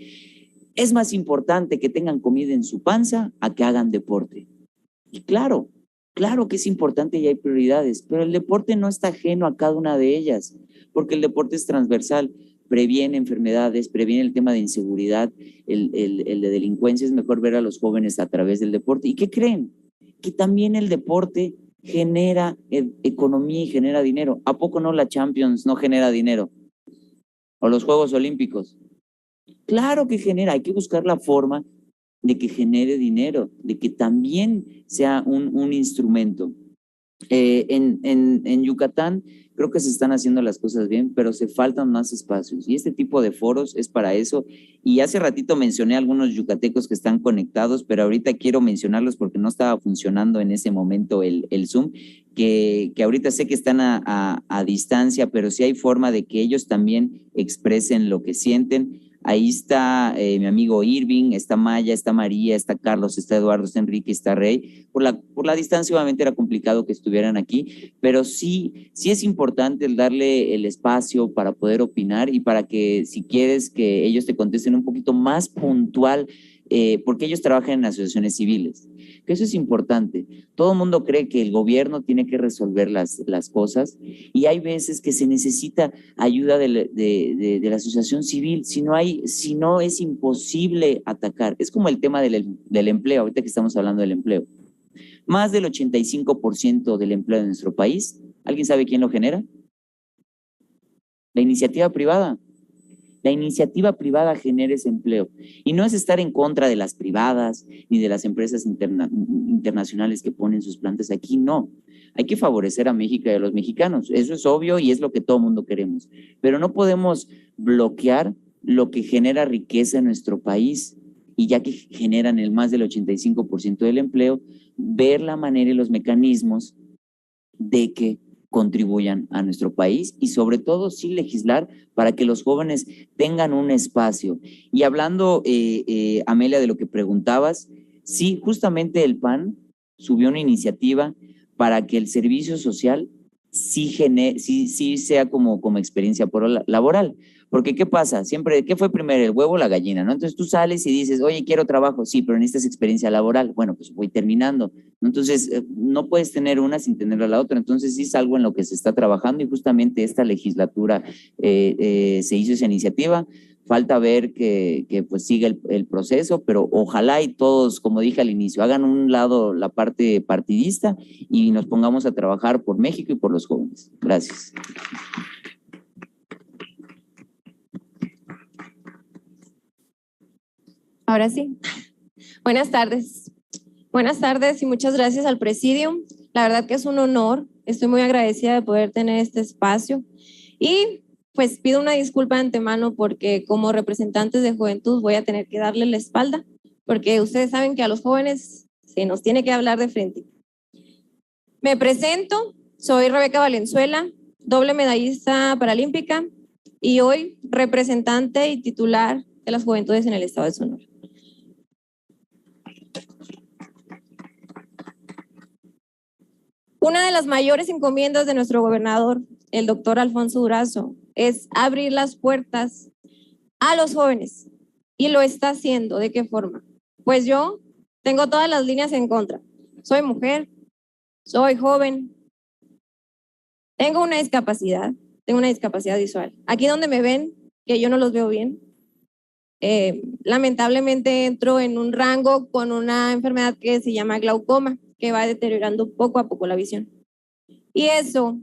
es más importante que tengan comida en su panza a que hagan deporte. Y claro que es importante y hay prioridades, pero el deporte no está ajeno a cada una de ellas, porque el deporte es transversal. previene enfermedades, previene el tema de inseguridad, el de delincuencia. Es mejor ver a los jóvenes a través del deporte. ¿Y qué creen? Que también el deporte genera economía y genera dinero. ¿A poco no la Champions no genera dinero? ¿O los Juegos Olímpicos? Claro que genera, hay que buscar la forma de que genere dinero, de que también sea un instrumento. En Yucatán creo que se están haciendo las cosas bien, pero se faltan más espacios y este tipo de foros es para eso. Y hace ratito mencioné a algunos yucatecos que están conectados, pero ahorita quiero mencionarlos porque no estaba funcionando en ese momento el Zoom, que ahorita sé que están a distancia, pero sí hay forma de que ellos también expresen lo que sienten. Ahí está mi amigo Irving, está Maya, está María, está Carlos, está Eduardo, está Enrique, está Rey. Por la distancia obviamente era complicado que estuvieran aquí, pero sí es importante el darle el espacio para poder opinar y para que si quieres que ellos te contesten un poquito más puntual, porque ellos trabajan en asociaciones civiles. Que eso es importante. Todo el mundo cree que el gobierno tiene que resolver las cosas y hay veces que se necesita ayuda de la asociación civil. Si no es imposible atacar. Es como el tema del empleo, ahorita que estamos hablando del empleo. Más del 85% del empleo de nuestro país, ¿alguien sabe quién lo genera? La iniciativa privada. La iniciativa privada genera ese empleo. Y no es estar en contra de las privadas ni de las empresas internacionales que ponen sus plantas aquí, no. Hay que favorecer a México y a los mexicanos. Eso es obvio y es lo que todo el mundo queremos. Pero no podemos bloquear lo que genera riqueza en nuestro país. Y ya que generan el más del 85% del empleo, ver la manera y los mecanismos de que contribuyan a nuestro país y sobre todo sí legislar para que los jóvenes tengan un espacio. Y hablando, Amelia, de lo que preguntabas, sí, justamente el PAN subió una iniciativa para que el servicio social sí sea como experiencia laboral. Porque ¿qué pasa? Siempre, ¿qué fue primero, el huevo o la gallina? ¿No? Entonces tú sales y dices, oye, quiero trabajo, sí, pero necesitas experiencia laboral. Bueno, pues voy terminando. Entonces, no puedes tener una sin tener la otra. Entonces, sí es algo en lo que se está trabajando y justamente esta legislatura se hizo esa iniciativa. Falta ver que pues siga el proceso, pero ojalá y todos, como dije al inicio, hagan un lado la parte partidista y nos pongamos a trabajar por México y por los jóvenes. Gracias. Ahora sí. Buenas tardes. Buenas tardes y muchas gracias al Presidium. La verdad que es un honor. Estoy muy agradecida de poder tener este espacio. Y pues pido una disculpa de antemano porque como representantes de juventud voy a tener que darle la espalda porque ustedes saben que a los jóvenes se nos tiene que hablar de frente. Me presento, soy Rebeca Valenzuela, doble medallista paralímpica y hoy representante y titular de las juventudes en el estado de Sonora. Una de las mayores encomiendas de nuestro gobernador, el doctor Alfonso Durazo, es abrir las puertas a los jóvenes y lo está haciendo. ¿De qué forma? Pues yo tengo todas las líneas en contra. Soy mujer, soy joven, tengo una discapacidad visual. Aquí donde me ven, que yo no los veo bien, lamentablemente entro en un rango con una enfermedad que se llama glaucoma, que va deteriorando poco a poco la visión. Y eso,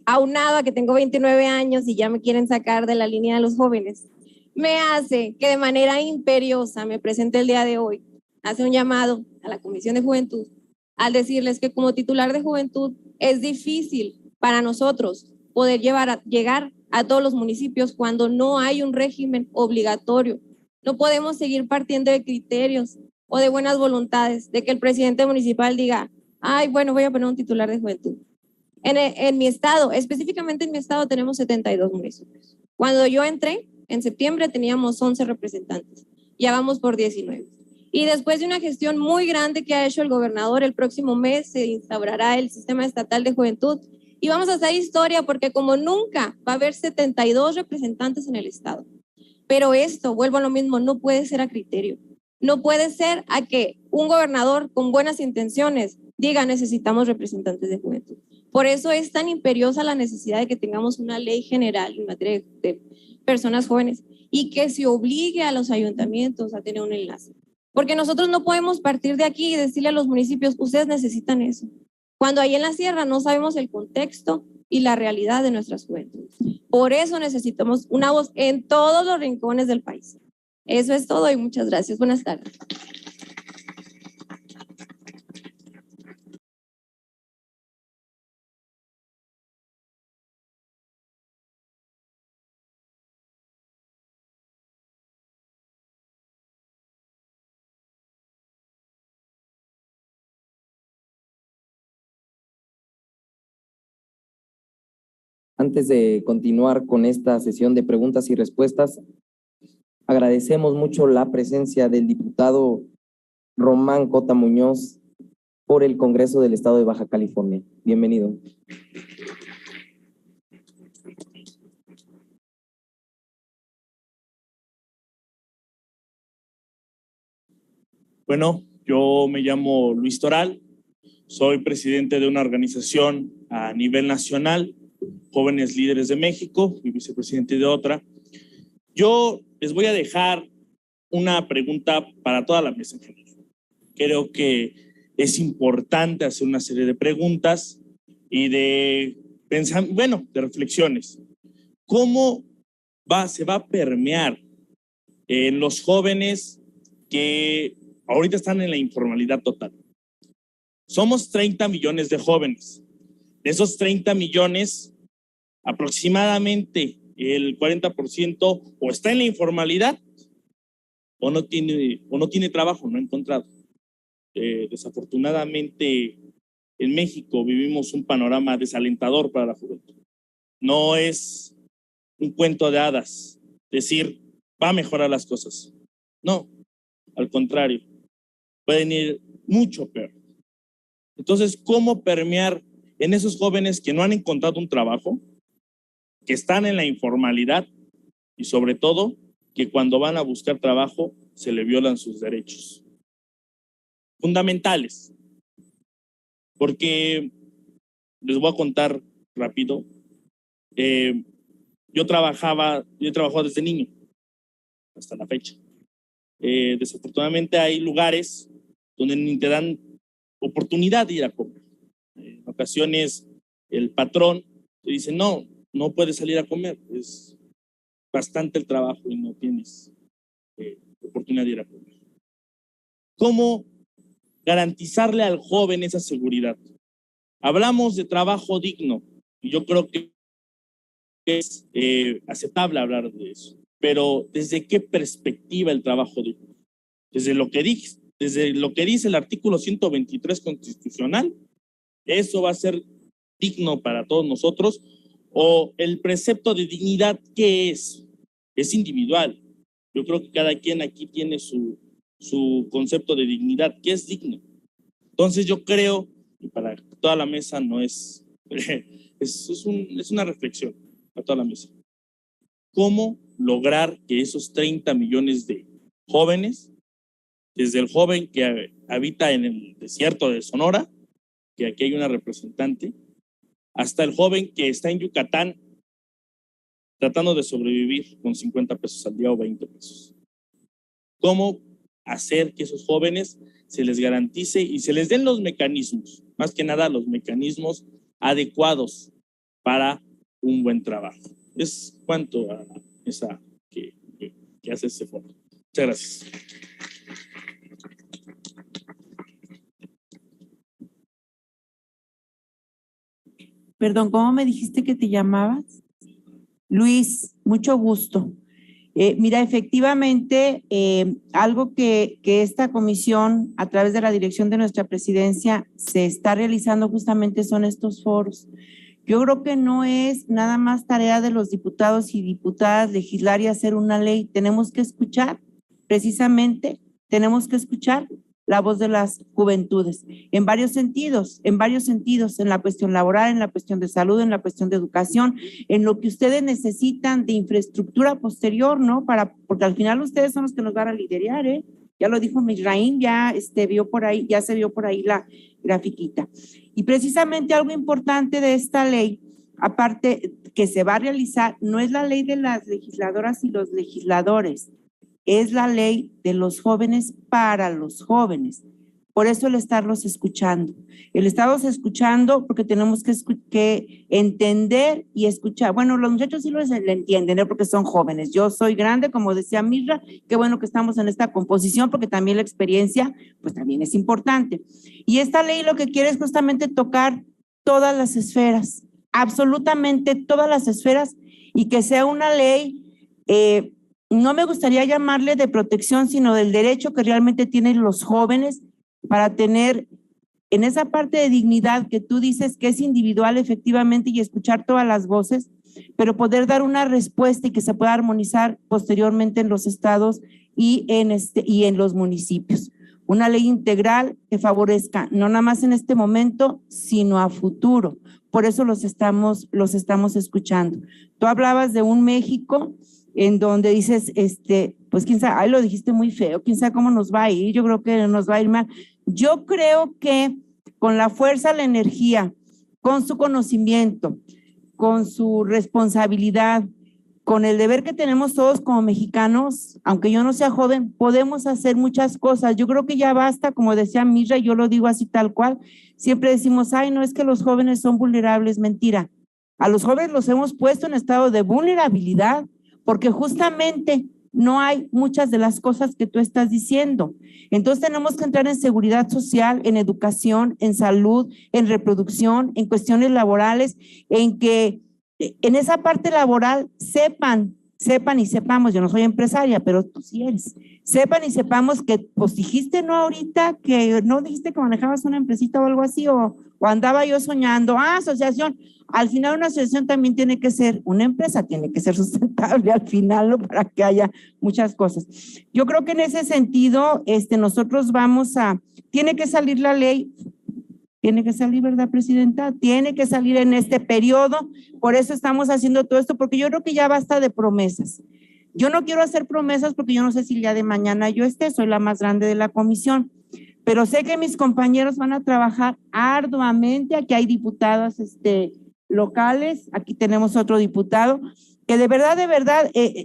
aunado a que tengo 29 años y ya me quieren sacar de la línea de los jóvenes, me hace que de manera imperiosa me presente el día de hoy, hace un llamado a la Comisión de Juventud, al decirles que como titular de juventud es difícil para nosotros poder llegar a todos los municipios cuando no hay un régimen obligatorio. No podemos seguir partiendo de criterios o de buenas voluntades, de que el presidente municipal diga, ay, bueno, voy a poner un titular de juventud. En mi estado, específicamente en mi estado, tenemos 72 municipios. Cuando yo entré, en septiembre teníamos 11 representantes, ya vamos por 19. Y después de una gestión muy grande que ha hecho el gobernador, el próximo mes se instaurará el sistema estatal de juventud y vamos a hacer historia porque como nunca va a haber 72 representantes en el estado. Pero esto, vuelvo a lo mismo, no puede ser a criterio. No puede ser a que un gobernador con buenas intenciones diga necesitamos representantes de juventud. Por eso es tan imperiosa la necesidad de que tengamos una ley general en materia de personas jóvenes y que se obligue a los ayuntamientos a tener un enlace. Porque nosotros no podemos partir de aquí y decirle a los municipios, ustedes necesitan eso. Cuando ahí en la sierra no sabemos el contexto y la realidad de nuestras juventudes. Por eso necesitamos una voz en todos los rincones del país. Eso es todo y muchas gracias. Buenas tardes. Antes de continuar con esta sesión de preguntas y respuestas, agradecemos mucho la presencia del diputado Román Cota Muñoz por el Congreso del Estado de Baja California. Bienvenido. Bueno, yo me llamo Luis Toral, soy presidente de una organización a nivel nacional, Jóvenes Líderes de México, y vicepresidente de otra. Yo les voy a dejar una pregunta para toda la mesa en general. Creo que es importante hacer una serie de preguntas y de reflexiones. ¿Cómo se va a permear en los jóvenes que ahorita están en la informalidad total? Somos 30 millones de jóvenes. De esos 30 millones, aproximadamente el 40% o está en la informalidad o no tiene trabajo, no ha encontrado. Desafortunadamente, en México vivimos un panorama desalentador para la juventud. No es un cuento de hadas decir, va a mejorar las cosas. No, al contrario, pueden ir mucho peor. Entonces, ¿cómo permear en esos jóvenes que no han encontrado un trabajo, que están en la informalidad y sobre todo que cuando van a buscar trabajo se le violan sus derechos fundamentales? Porque les voy a contar rápido. Yo he trabajado desde niño hasta la fecha. Desafortunadamente hay lugares donde ni te dan oportunidad de ir a comer. En ocasiones el patrón te dice, no puedes salir a comer, es bastante el trabajo y no tienes oportunidad de ir a comer. ¿Cómo garantizarle al joven esa seguridad? Hablamos de trabajo digno y yo creo que es aceptable hablar de eso, pero ¿desde qué perspectiva el trabajo digno? Desde lo que dice el artículo 123 constitucional, eso va a ser digno para todos nosotros, o el precepto de dignidad, ¿qué es? Es individual. Yo creo que cada quien aquí tiene su concepto de dignidad, ¿qué es digno? Entonces yo creo, y para toda la mesa no es, es una reflexión para toda la mesa. ¿Cómo lograr que esos 30 millones de jóvenes, desde el joven que habita en el desierto de Sonora, que aquí hay una representante, hasta el joven que está en Yucatán tratando de sobrevivir con 50 pesos al día o 20 pesos? ¿Cómo hacer que esos jóvenes se les garantice y se les den los mecanismos, más que nada los mecanismos adecuados para un buen trabajo? Es cuanto a esa que hace ese foro. Muchas gracias. Perdón, ¿cómo me dijiste que te llamabas? Luis, mucho gusto. Mira, efectivamente, algo que esta comisión, a través de la dirección de nuestra presidencia, se está realizando justamente son estos foros. Yo creo que no es nada más tarea de los diputados y diputadas legislar y hacer una ley. Tenemos que escuchar, precisamente, tenemos que escuchar la voz de las juventudes, en varios sentidos, en la cuestión laboral, en la cuestión de salud, en la cuestión de educación, en lo que ustedes necesitan de infraestructura posterior, ¿no? Porque al final ustedes son los que nos van a liderar, Ya lo dijo Misraín, ya vio por ahí, ya se vio por ahí la grafiquita. Y precisamente algo importante de esta ley, aparte que se va a realizar, no es la ley de las legisladoras y los legisladores, es la ley de los jóvenes para los jóvenes. Por eso el estarlos escuchando. El estarlos escuchando porque tenemos que entender y escuchar. Bueno, los muchachos sí lo entienden, ¿no? Porque son jóvenes. Yo soy grande, como decía Mirra, qué bueno que estamos en esta composición porque también la experiencia, pues también es importante. Y esta ley lo que quiere es justamente tocar todas las esferas, absolutamente todas las esferas, y que sea una ley, no me gustaría llamarle de protección, sino del derecho que realmente tienen los jóvenes para tener en esa parte de dignidad que tú dices que es individual efectivamente y escuchar todas las voces, pero poder dar una respuesta y que se pueda armonizar posteriormente en los estados y en los municipios. Una ley integral que favorezca no nada más en este momento, sino a futuro. Por eso los estamos escuchando. Tú hablabas de un México en donde dices, pues quién sabe, ahí lo dijiste muy feo, quién sabe cómo nos va a ir, yo creo que nos va a ir mal. Yo creo que con la fuerza, la energía, con su conocimiento, con su responsabilidad, con el deber que tenemos todos como mexicanos, aunque yo no sea joven, podemos hacer muchas cosas. Yo creo que ya basta, como decía Mirra, yo lo digo así tal cual, siempre decimos, ay, no es que los jóvenes son vulnerables, mentira. A los jóvenes los hemos puesto en estado de vulnerabilidad, porque justamente no hay muchas de las cosas que tú estás diciendo. Entonces tenemos que entrar en seguridad social, en educación, en salud, en reproducción, en cuestiones laborales, en que en esa parte laboral sepan y sepamos, yo no soy empresaria, pero tú sí eres, sepan y sepamos que pues dijiste no ahorita, que no dijiste que manejabas una empresita o algo así, o andaba yo soñando, asociación. Al final una asociación también tiene que ser una empresa, tiene que ser sustentable al final, ¿no? Para que haya muchas cosas. Yo creo que en ese sentido, nosotros tiene que salir la ley, tiene que salir, ¿verdad, Presidenta? Tiene que salir en este periodo, por eso estamos haciendo todo esto, porque yo creo que ya basta de promesas. Yo no quiero hacer promesas porque yo no sé si el día de mañana yo soy la más grande de la comisión, pero sé que mis compañeros van a trabajar arduamente. Aquí hay diputadas locales, aquí tenemos otro diputado, que de verdad,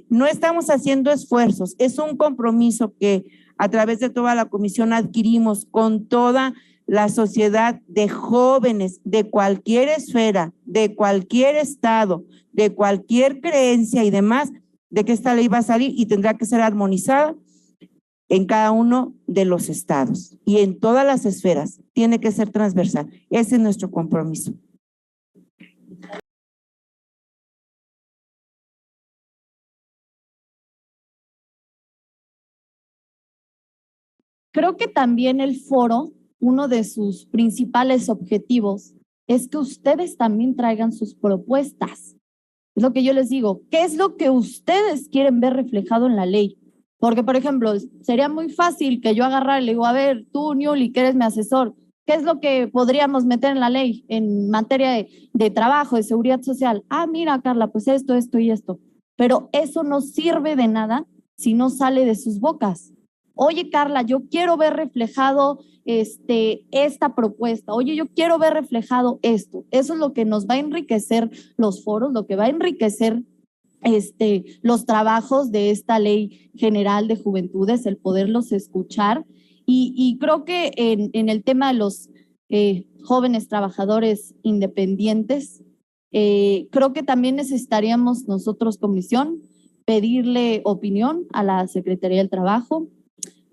no estamos haciendo esfuerzos, es un compromiso que a través de toda la comisión adquirimos con toda la sociedad de jóvenes de cualquier esfera, de cualquier estado, de cualquier creencia y demás, de que esta ley va a salir y tendrá que ser armonizada en cada uno de los estados y en todas las esferas. Tiene que ser transversal. Ese es nuestro compromiso. Creo que también el foro, uno de sus principales objetivos es que ustedes también traigan sus propuestas. Es lo que yo les digo, ¿qué es lo que ustedes quieren ver reflejado en la ley? Porque, por ejemplo, sería muy fácil que yo agarrara y le digo, a ver, tú, Niuli, que eres mi asesor, ¿qué es lo que podríamos meter en la ley en materia de trabajo, de seguridad social? Mira, Carla, pues esto y esto. Pero eso no sirve de nada si no sale de sus bocas. Oye, Carla, yo quiero ver reflejado esta propuesta. Oye, yo quiero ver reflejado esto. Eso es lo que nos va a enriquecer los foros, lo que va a enriquecer los trabajos de esta Ley General de Juventudes, el poderlos escuchar. Y creo que en el tema de los jóvenes trabajadores independientes, creo que también necesitaríamos nosotros, comisión, pedirle opinión a la Secretaría del Trabajo,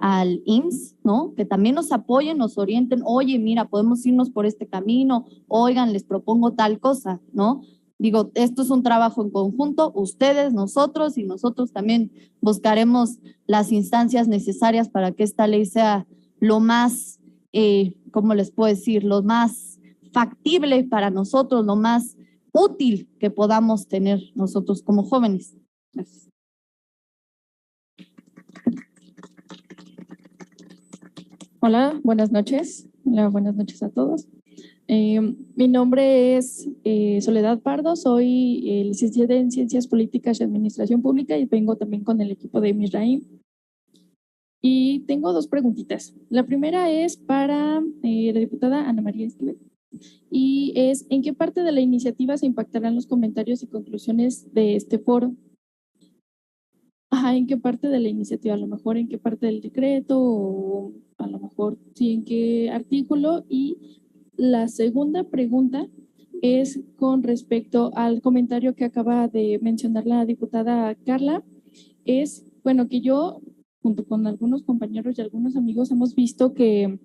al IMSS, ¿no? Que también nos apoyen, nos orienten. Oye, mira, podemos irnos por este camino. Oigan, les propongo tal cosa, ¿no? Digo, esto es un trabajo en conjunto, ustedes, nosotros, y nosotros también buscaremos las instancias necesarias para que esta ley sea lo más, ¿cómo les puedo decir? Lo más factible para nosotros, lo más útil que podamos tener nosotros como jóvenes. Gracias. Hola, buenas noches. Hola, buenas noches a todos. Mi nombre es Soledad Pardo, soy licenciada en Ciencias Políticas y Administración Pública y vengo también con el equipo de Misraín. Y tengo dos preguntitas. La primera es para la diputada Ana María Esquivel. Y es, ¿en qué parte de la iniciativa se impactarán los comentarios y conclusiones de este foro? Ajá, ¿en qué parte de la iniciativa? A lo mejor en qué parte del decreto o a lo mejor sí en qué artículo. Y la segunda pregunta es con respecto al comentario que acaba de mencionar la diputada Carla. Es, bueno, que yo junto con algunos compañeros y algunos amigos hemos visto que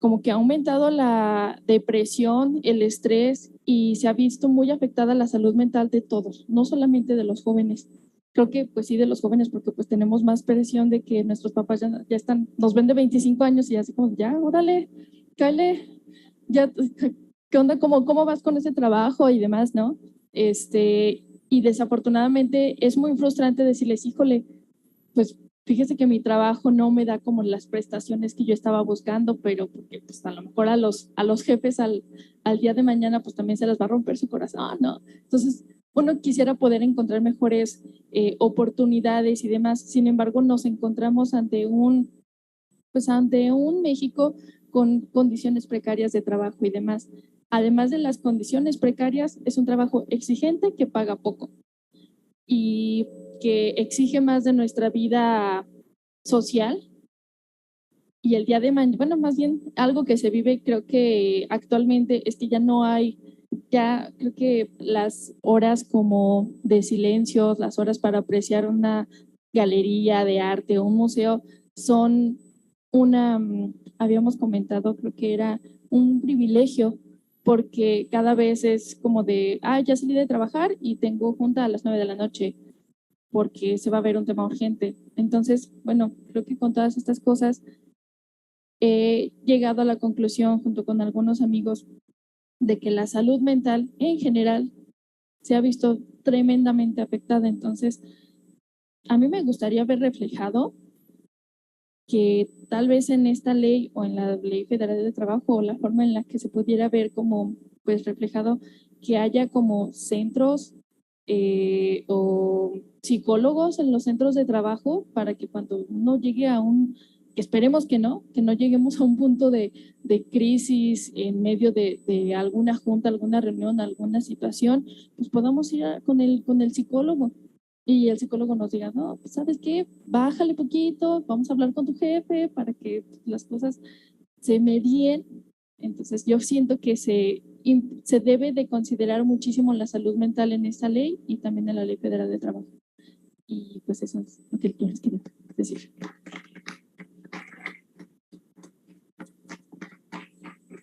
como que ha aumentado la depresión, el estrés y se ha visto muy afectada la salud mental de todos, no solamente de los jóvenes. Creo que pues sí de los jóvenes porque pues tenemos más presión de que nuestros papás ya están, nos ven de 25 años y así como ya, órale, cáele, ya, ¿qué onda? ¿Cómo vas con ese trabajo y demás, no? Y desafortunadamente es muy frustrante decirles, híjole, pues fíjese que mi trabajo no me da como las prestaciones que yo estaba buscando, pero porque pues a lo mejor a los jefes al día de mañana pues también se les va a romper su corazón, ¿no? Entonces uno quisiera poder encontrar mejores oportunidades y demás, sin embargo nos encontramos ante un México con condiciones precarias de trabajo y demás. Además de las condiciones precarias, es un trabajo exigente que paga poco y que exige más de nuestra vida social. Y el día de mañana, bueno, más bien algo que se vive, creo que actualmente es que ya no hay, ya creo que las horas como de silencio, las horas para apreciar una galería de arte o un museo son habíamos comentado, creo que era un privilegio, porque cada vez es como de, ya salí de trabajar y tengo junta a las 9 de la noche, porque se va a ver un tema urgente. Entonces, bueno, creo que con todas estas cosas he llegado a la conclusión, junto con algunos amigos, de que la salud mental en general se ha visto tremendamente afectada. Entonces, a mí me gustaría ver reflejado que tal vez en esta ley o en la Ley Federal de Trabajo o la forma en la que se pudiera ver como pues reflejado que haya como centros o psicólogos en los centros de trabajo para que cuando uno llegue a que esperemos que no lleguemos a un punto de crisis en medio de alguna junta, alguna reunión, alguna situación, pues podamos ir con el psicólogo. Y el psicólogo nos diga, no, pues ¿sabes qué? Bájale poquito, vamos a hablar con tu jefe para que las cosas se medien. Entonces yo siento que se debe de considerar muchísimo la salud mental en esta ley y también en la Ley Federal de Trabajo. Y pues eso es lo que yo les quería decir.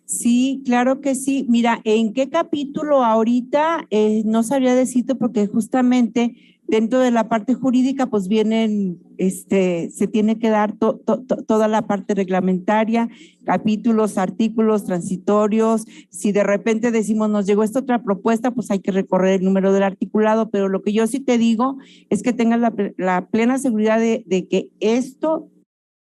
Sí, claro que sí. Mira, ¿en qué capítulo ahorita? No sabría decirte porque justamente dentro de la parte jurídica pues vienen, se tiene que dar toda la parte reglamentaria, capítulos, artículos, transitorios. Si de repente decimos nos llegó esta otra propuesta, pues hay que recorrer el número del articulado, pero lo que yo sí te digo es que tengas la plena seguridad de que esto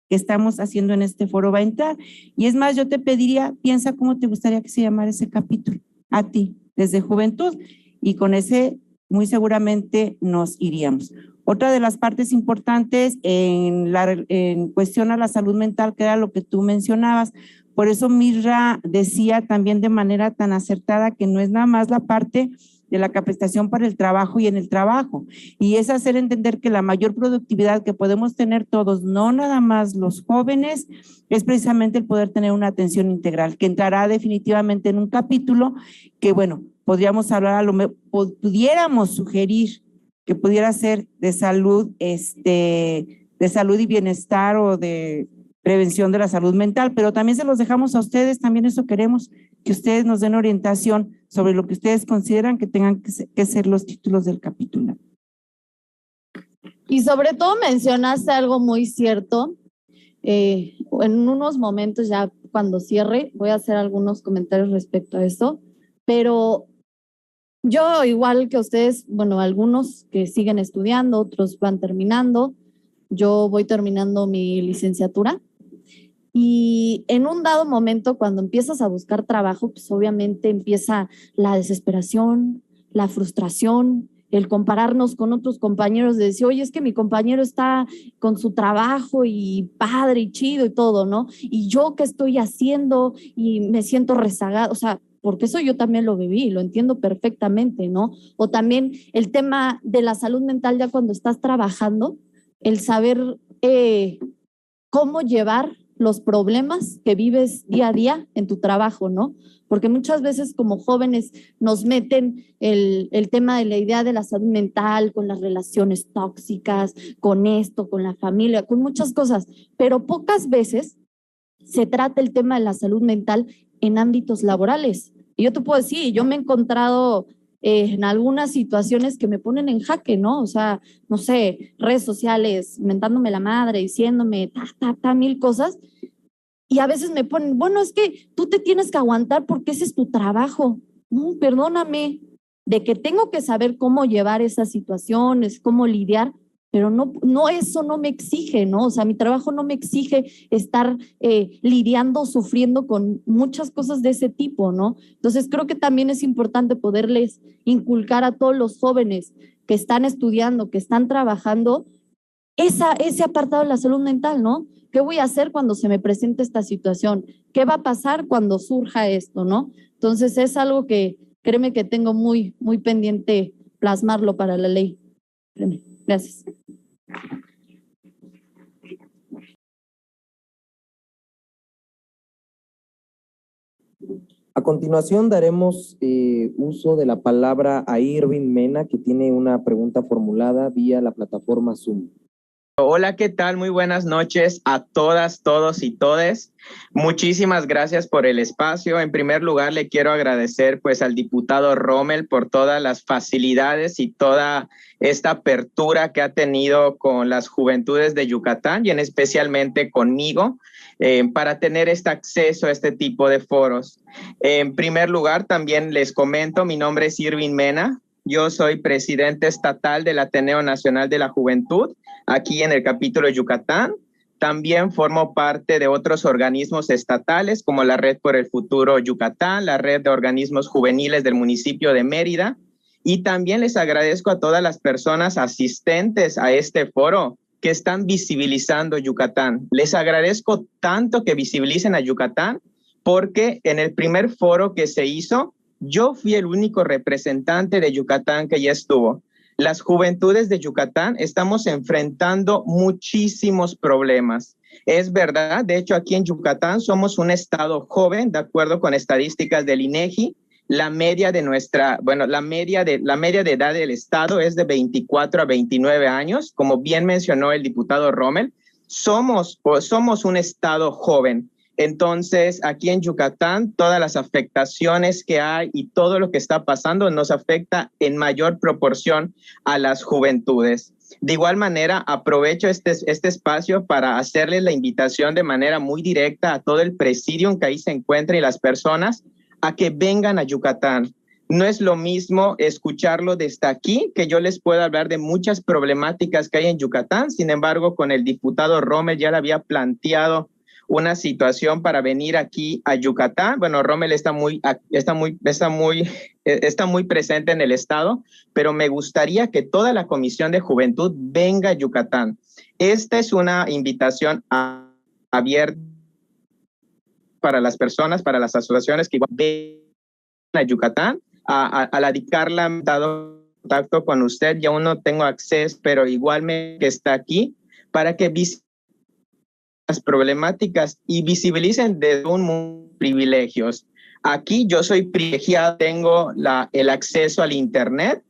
que estamos haciendo en este foro va a entrar. Y es más, yo te pediría, piensa cómo te gustaría que se llamara ese capítulo, a ti, desde juventud, y con ese muy seguramente nos iríamos. Otra de las partes importantes en cuestión a la salud mental, que era lo que tú mencionabas, por eso Mirra decía también de manera tan acertada que no es nada más la parte de la capacitación para el trabajo y en el trabajo, y es hacer entender que la mayor productividad que podemos tener todos, no nada más los jóvenes, es precisamente el poder tener una atención integral, que entrará definitivamente en un capítulo que, bueno, podríamos hablar, pudiéramos sugerir que pudiera ser de salud, de salud y bienestar o de prevención de la salud mental, pero también se los dejamos a ustedes, también eso queremos, que ustedes nos den orientación sobre lo que ustedes consideran que tengan que ser los títulos del capítulo. Y sobre todo mencionaste algo muy cierto. En unos momentos ya cuando cierre voy a hacer algunos comentarios respecto a esto, pero yo igual que ustedes, bueno, algunos que siguen estudiando, otros van terminando, yo voy terminando mi licenciatura. Y en un dado momento, cuando empiezas a buscar trabajo, pues obviamente empieza la desesperación, la frustración, el compararnos con otros compañeros, de decir, oye, es que mi compañero está con su trabajo y padre y chido y todo, ¿no? Y yo qué estoy haciendo y me siento rezagado, o sea, porque eso yo también lo viví, lo entiendo perfectamente, ¿no? O también el tema de la salud mental ya cuando estás trabajando, el saber cómo llevar los problemas que vives día a día en tu trabajo, ¿no? Porque muchas veces como jóvenes nos meten el tema de la idea de la salud mental con las relaciones tóxicas, con esto, con la familia, con muchas cosas, pero pocas veces se trata el tema de la salud mental en ámbitos laborales. Y yo te puedo decir, yo me he encontrado en algunas situaciones que me ponen en jaque, ¿no? O sea, no sé, redes sociales, mentándome la madre, diciéndome mil cosas. Y a veces me ponen, bueno, es que tú te tienes que aguantar porque ese es tu trabajo. No, perdóname, de que tengo que saber cómo llevar esas situaciones, cómo lidiar, pero no eso no me exige, ¿no? O sea, mi trabajo no me exige estar lidiando, sufriendo con muchas cosas de ese tipo, ¿no? Entonces creo que también es importante poderles inculcar a todos los jóvenes que están estudiando, que están trabajando, ese apartado de la salud mental, ¿no? ¿Qué voy a hacer cuando se me presente esta situación? ¿Qué va a pasar cuando surja esto, no? Entonces es algo que créeme que tengo muy, muy pendiente plasmarlo para la ley. Créeme. Gracias. A continuación daremos uso de la palabra a Irving Mena, que tiene una pregunta formulada vía la plataforma Zoom. Hola, ¿qué tal? Muy buenas noches a todas, todos y todes. Muchísimas gracias por el espacio. En primer lugar, le quiero agradecer pues al diputado Rommel por todas las facilidades y toda esta apertura que ha tenido con las juventudes de Yucatán y en especialmente conmigo para tener este acceso a este tipo de foros. En primer lugar, también les comento, mi nombre es Irving Mena. Yo soy presidente estatal del Ateneo Nacional de la Juventud, aquí en el capítulo Yucatán. También formo parte de otros organismos estatales como la Red por el Futuro Yucatán, la Red de Organismos Juveniles del municipio de Mérida. Y también les agradezco a todas las personas asistentes a este foro que están visibilizando Yucatán. Les agradezco tanto que visibilicen a Yucatán porque en el primer foro que se hizo, yo fui el único representante de Yucatán que ya estuvo. Las juventudes de Yucatán estamos enfrentando muchísimos problemas. Es verdad, de hecho aquí en Yucatán somos un estado joven, de acuerdo con estadísticas del INEGI. La media de edad del estado es de 24 a 29 años, como bien mencionó el diputado Rommel. Somos un estado joven. Entonces, aquí en Yucatán, todas las afectaciones que hay y todo lo que está pasando nos afecta en mayor proporción a las juventudes. De igual manera, aprovecho este espacio para hacerles la invitación de manera muy directa a todo el presidium que ahí se encuentra y las personas a que vengan a Yucatán. No es lo mismo escucharlo desde aquí, que yo les puedo hablar de muchas problemáticas que hay en Yucatán. Sin embargo, con el diputado Rommel ya le había planteado una situación para venir aquí a Yucatán. Bueno, Rommel está muy presente en el estado, pero me gustaría que toda la Comisión de Juventud venga a Yucatán. Esta es una invitación abierta para las personas, para las asociaciones que vengan a Yucatán. A la DICARLA me he dado contacto con usted, ya aún no tengo acceso, pero igualmente está aquí para que visiten las problemáticas y visibilicen desde un mundo de privilegios. Aquí yo soy privilegiado, tengo el acceso al internet.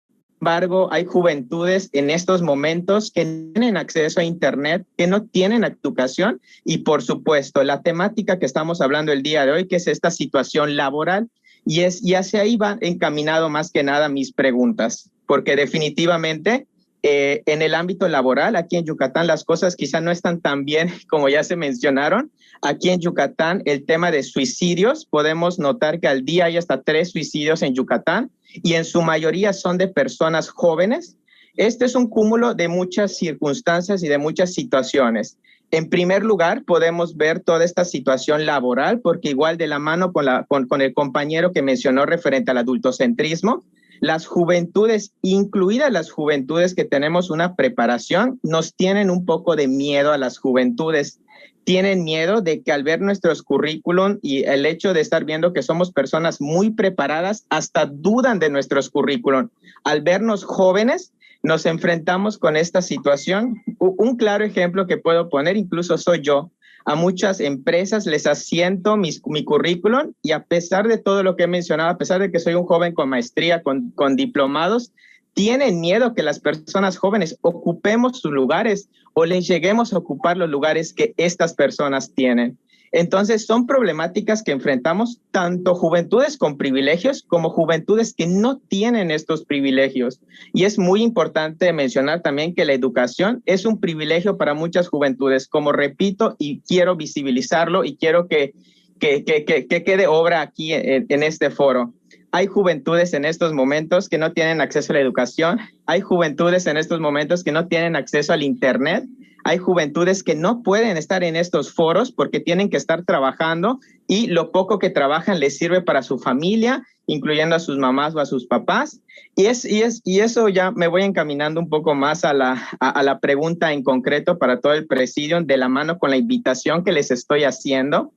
Sin embargo, hay juventudes en estos momentos que no tienen acceso a internet, que no tienen educación y por supuesto la temática que estamos hablando el día de hoy, que es esta situación laboral, y hacia ahí van encaminado más que nada mis preguntas, porque definitivamente en el ámbito laboral, aquí en Yucatán, las cosas quizá no están tan bien como ya se mencionaron. Aquí en Yucatán, el tema de suicidios, podemos notar que al día hay hasta 3 suicidios en Yucatán y en su mayoría son de personas jóvenes. Este es un cúmulo de muchas circunstancias y de muchas situaciones. En primer lugar, podemos ver toda esta situación laboral, porque igual de la mano con el compañero que mencionó referente al adultocentrismo, las juventudes, incluidas las juventudes que tenemos una preparación, nos tienen un poco de miedo a las juventudes. Tienen miedo de que al ver nuestros currículum y el hecho de estar viendo que somos personas muy preparadas, hasta dudan de nuestros currículum. Al vernos jóvenes, nos enfrentamos con esta situación. Un claro ejemplo que puedo poner, incluso soy yo. A muchas empresas les asiento mi currículum y a pesar de todo lo que he mencionado, a pesar de que soy un joven con maestría, con diplomados, tienen miedo que las personas jóvenes ocupemos sus lugares o les lleguemos a ocupar los lugares que estas personas tienen. Entonces, son problemáticas que enfrentamos tanto juventudes con privilegios como juventudes que no tienen estos privilegios. Y es muy importante mencionar también que la educación es un privilegio para muchas juventudes, como repito, y quiero visibilizarlo y quiero que quede obra aquí en este foro. Hay juventudes en estos momentos que no tienen acceso a la educación, hay juventudes en estos momentos que no tienen acceso al internet, hay juventudes que no pueden estar en estos foros porque tienen que estar trabajando y lo poco que trabajan les sirve para su familia, incluyendo a sus mamás o a sus papás. Y eso ya me voy encaminando un poco más a la pregunta en concreto para todo el presidium, de la mano con la invitación que les estoy haciendo.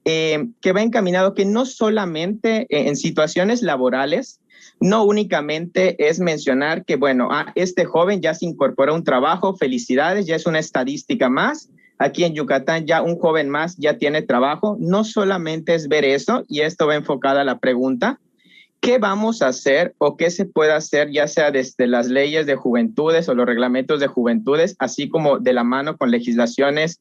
Que va encaminado que no solamente en situaciones laborales, no únicamente es mencionar que, bueno, este joven ya se incorporó a un trabajo, felicidades, ya es una estadística más. Aquí en Yucatán ya un joven más ya tiene trabajo. No solamente es ver eso, y esto va enfocada a la pregunta, ¿qué vamos a hacer o qué se puede hacer, ya sea desde las leyes de juventudes o los reglamentos de juventudes, así como de la mano con legislaciones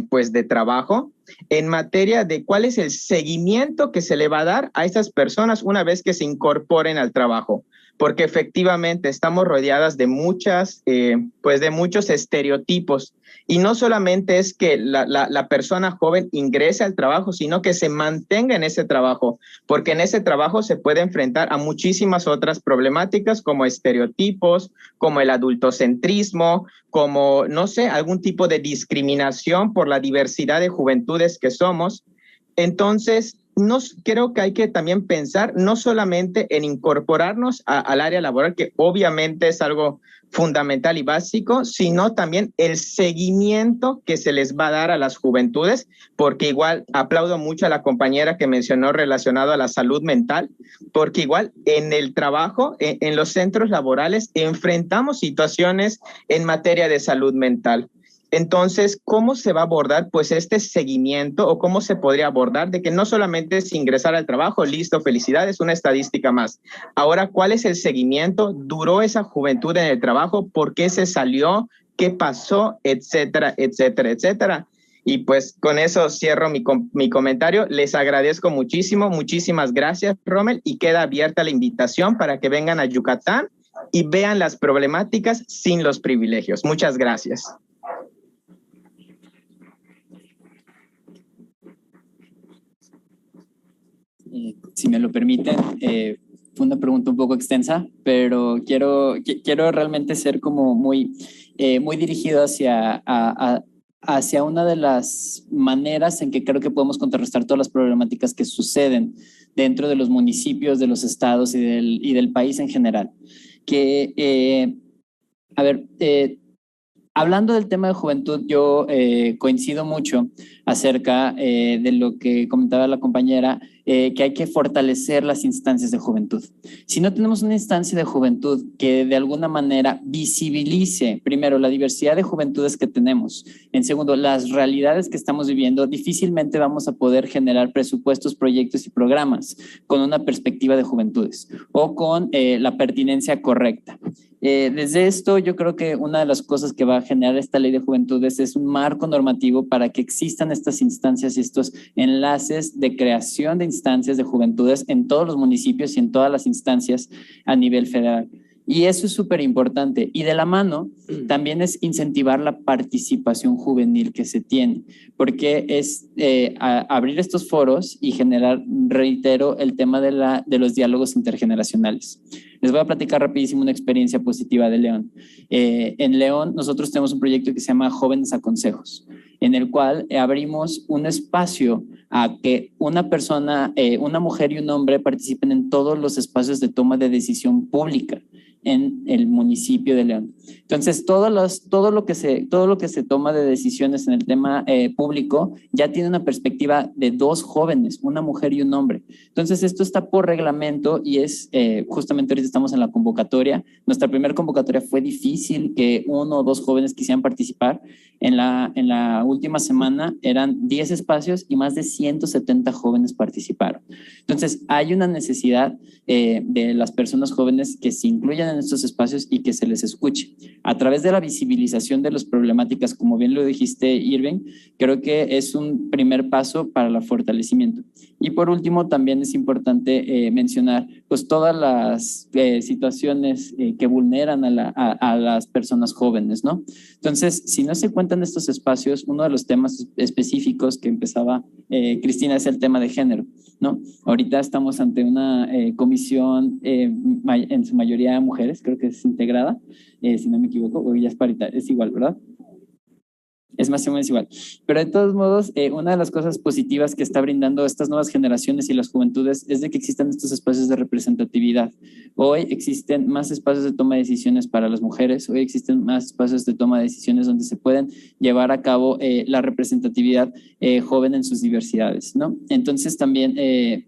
pues de trabajo, en materia de cuál es el seguimiento que se le va a dar a esas personas una vez que se incorporen al trabajo? Porque efectivamente estamos rodeadas de de muchos estereotipos, y no solamente es que la persona joven ingrese al trabajo, sino que se mantenga en ese trabajo, porque en ese trabajo se puede enfrentar a muchísimas otras problemáticas como estereotipos, como el adultocentrismo, como, no sé, algún tipo de discriminación por la diversidad de juventudes que somos. Entonces, creo que hay que también pensar no solamente en incorporarnos al área laboral, que obviamente es algo fundamental y básico, sino también el seguimiento que se les va a dar a las juventudes, porque igual aplaudo mucho a la compañera que mencionó relacionado a la salud mental, porque igual en el trabajo, en los centros laborales, enfrentamos situaciones en materia de salud mental. Entonces, ¿cómo se va a abordar pues este seguimiento, o cómo se podría abordar de que no solamente es ingresar al trabajo, listo, felicidades, una estadística más? Ahora, ¿cuál es el seguimiento? ¿Duró esa juventud en el trabajo? ¿Por qué se salió? ¿Qué pasó? Etcétera, etcétera, etcétera. Y pues con eso cierro mi comentario. Les agradezco muchísimo, muchísimas gracias, Rommel, y queda abierta la invitación para que vengan a Yucatán y vean las problemáticas sin los privilegios. Muchas gracias. Si me lo permiten, fue una pregunta un poco extensa, pero quiero realmente ser como muy dirigido hacia una de las maneras en que creo que podemos contrarrestar todas las problemáticas que suceden dentro de los municipios, de los estados y del país en general. Hablando del tema de juventud, yo coincido mucho acerca de lo que comentaba la compañera, que hay que fortalecer las instancias de juventud. Si no tenemos una instancia de juventud que de alguna manera visibilice, primero, la diversidad de juventudes que tenemos, en segundo, las realidades que estamos viviendo, difícilmente vamos a poder generar presupuestos, proyectos y programas con una perspectiva de juventudes o con la pertinencia correcta. Desde esto, yo creo que una de las cosas que va a generar esta ley de juventudes es un marco normativo para que existan estas instancias y estos enlaces de creación de instancias de juventudes en todos los municipios y en todas las instancias a nivel federal. Y eso es súper importante. Y de la mano también es incentivar la participación juvenil que se tiene, porque es abrir estos foros y generar, reitero, el tema de los diálogos intergeneracionales. Les voy a platicar rapidísimo una experiencia positiva de León. En León nosotros tenemos un proyecto que se llama Jóvenes a Consejos. en el cual abrimos un espacio a que una persona, una mujer y un hombre participen en todos los espacios de toma de decisión pública en el municipio de León. Entonces, todo lo que se toma de decisiones en el tema público ya tiene una perspectiva de dos jóvenes, una mujer y un hombre. Entonces, esto está por reglamento y es, justamente ahorita estamos en la convocatoria. Nuestra primera convocatoria fue difícil que 1 o 2 jóvenes quisieran participar. En la última semana eran 10 espacios y más de 170 jóvenes participaron. Entonces, hay una necesidad de las personas jóvenes que se incluyan en estos espacios y que se les escuche. A través de la visibilización de las problemáticas, como bien lo dijiste, Irving, creo que es un primer paso para el fortalecimiento. Y por último, también es importante mencionar pues todas las situaciones que vulneran a las personas jóvenes, ¿no? Entonces, si no se cuentan estos espacios, uno de los temas específicos que empezaba Cristina es el tema de género, ¿no? Ahorita estamos ante una comisión en su mayoría de mujeres, creo que es integrada, si no me equivoco, o ya es paritaria, es igual, ¿verdad? Es más o menos igual. Pero de todos modos, una de las cosas positivas que está brindando estas nuevas generaciones y las juventudes es de que existen estos espacios de representatividad. Hoy existen más espacios de toma de decisiones para las mujeres, hoy existen más espacios de toma de decisiones donde se pueden llevar a cabo la representatividad joven en sus diversidades, ¿no? Entonces también,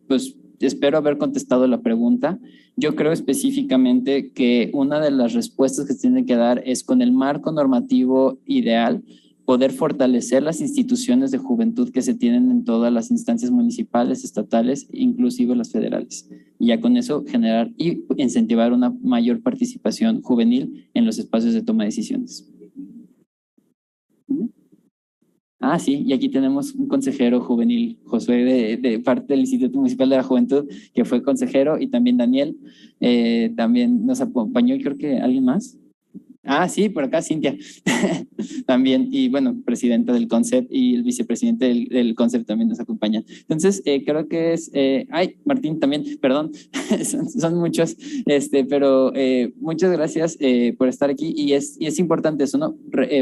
pues, espero haber contestado la pregunta. Yo creo específicamente que una de las respuestas que se tiene que dar es con el marco normativo ideal, poder fortalecer las instituciones de juventud que se tienen en todas las instancias municipales, estatales, inclusive las federales. Y ya con eso generar y incentivar una mayor participación juvenil en los espacios de toma de decisiones. Ah, sí, y aquí tenemos un consejero juvenil, Josué, de parte del Instituto Municipal de la Juventud, que fue consejero, y también Daniel, también nos acompañó, creo que alguien más. Ah, sí, por acá Cintia también, y bueno, presidenta del CONCEP y el vicepresidente del CONCEP también nos acompañan. Entonces, creo que es, Martín también, perdón, son muchos, pero muchas gracias por estar aquí y es importante eso, ¿no?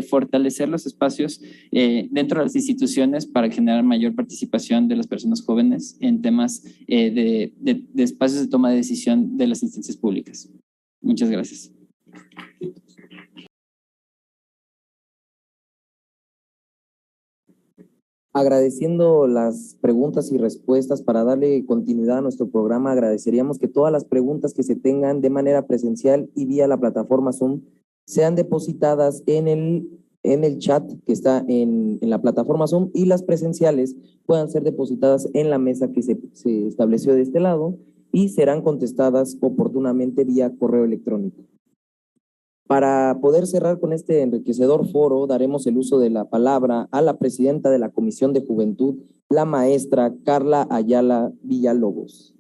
Fortalecer los espacios dentro de las instituciones para generar mayor participación de las personas jóvenes en temas de espacios de toma de decisión de las instancias públicas. Muchas gracias. Agradeciendo las preguntas y respuestas para darle continuidad a nuestro programa, agradeceríamos que todas las preguntas que se tengan de manera presencial y vía la plataforma Zoom sean depositadas en el chat que está en la plataforma Zoom y las presenciales puedan ser depositadas en la mesa que se estableció de este lado y serán contestadas oportunamente vía correo electrónico. Para poder cerrar con este enriquecedor foro, daremos el uso de la palabra a la presidenta de la Comisión de Juventud, la maestra Carla Ayala Villalobos.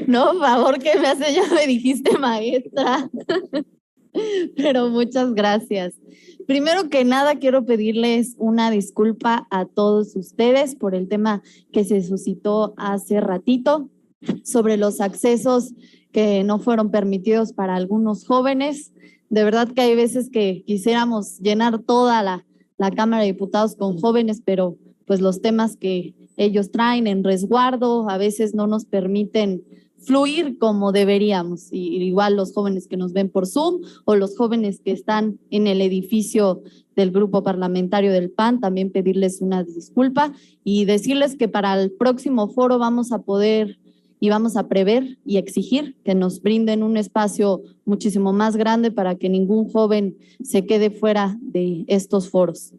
No, por favor, ¿qué me hace? Ya me dijiste maestra. Pero muchas gracias. Primero que nada, quiero pedirles una disculpa a todos ustedes por el tema que se suscitó hace ratito sobre los accesos que no fueron permitidos para algunos jóvenes. De verdad que hay veces que quisiéramos llenar toda la Cámara de Diputados con jóvenes, pero pues los temas que ellos traen en resguardo a veces no nos permiten fluir como deberíamos. Y igual los jóvenes que nos ven por Zoom o los jóvenes que están en el edificio del grupo parlamentario del PAN, también pedirles una disculpa y decirles que para el próximo foro vamos a poder y vamos a prever y exigir que nos brinden un espacio muchísimo más grande para que ningún joven se quede fuera de estos foros.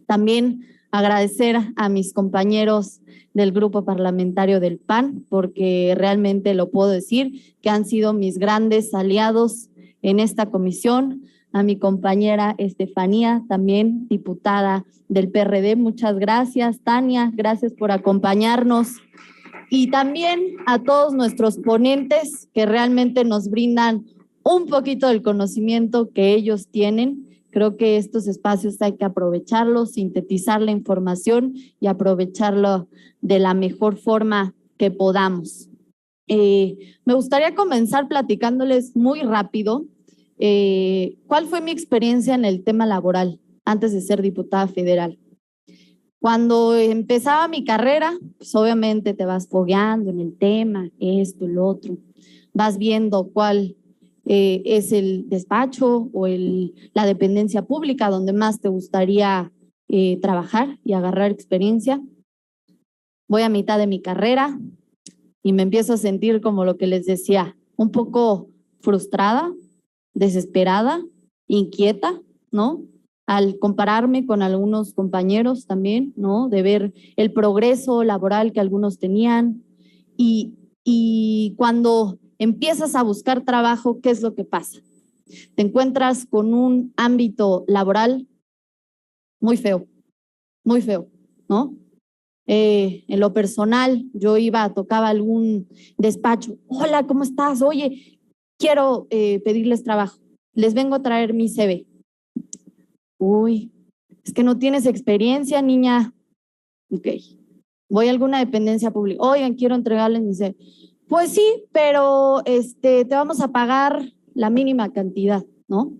También agradecer a mis compañeros del grupo parlamentario del PAN, porque realmente lo puedo decir, que han sido mis grandes aliados en esta comisión, a mi compañera Estefanía, también diputada del PRD. Muchas gracias, Tania, gracias por acompañarnos. Y también a todos nuestros ponentes que realmente nos brindan un poquito del conocimiento que ellos tienen. Creo que estos espacios hay que aprovecharlos, sintetizar la información y aprovecharlo de la mejor forma que podamos. Me gustaría comenzar platicándoles muy rápido cuál fue mi experiencia en el tema laboral antes de ser diputada federal. Cuando empezaba mi carrera, pues obviamente te vas fogueando en el tema, esto, el otro, vas viendo cuál es el despacho o la dependencia pública donde más te gustaría trabajar y agarrar experiencia. Voy a mitad de mi carrera y me empiezo a sentir como lo que les decía, un poco frustrada, desesperada, inquieta, ¿no? Al compararme con algunos compañeros también, ¿no? De ver el progreso laboral que algunos tenían y cuando empiezas a buscar trabajo, ¿qué es lo que pasa? Te encuentras con un ámbito laboral muy feo, ¿no? En lo personal, yo tocaba algún despacho. Hola, ¿cómo estás? Oye, quiero pedirles trabajo. Les vengo a traer mi CV. Uy, es que no tienes experiencia, niña. Ok. Voy a alguna dependencia pública. Oigan, quiero entregarles mi CV. Pues sí, pero te vamos a pagar la mínima cantidad, ¿no?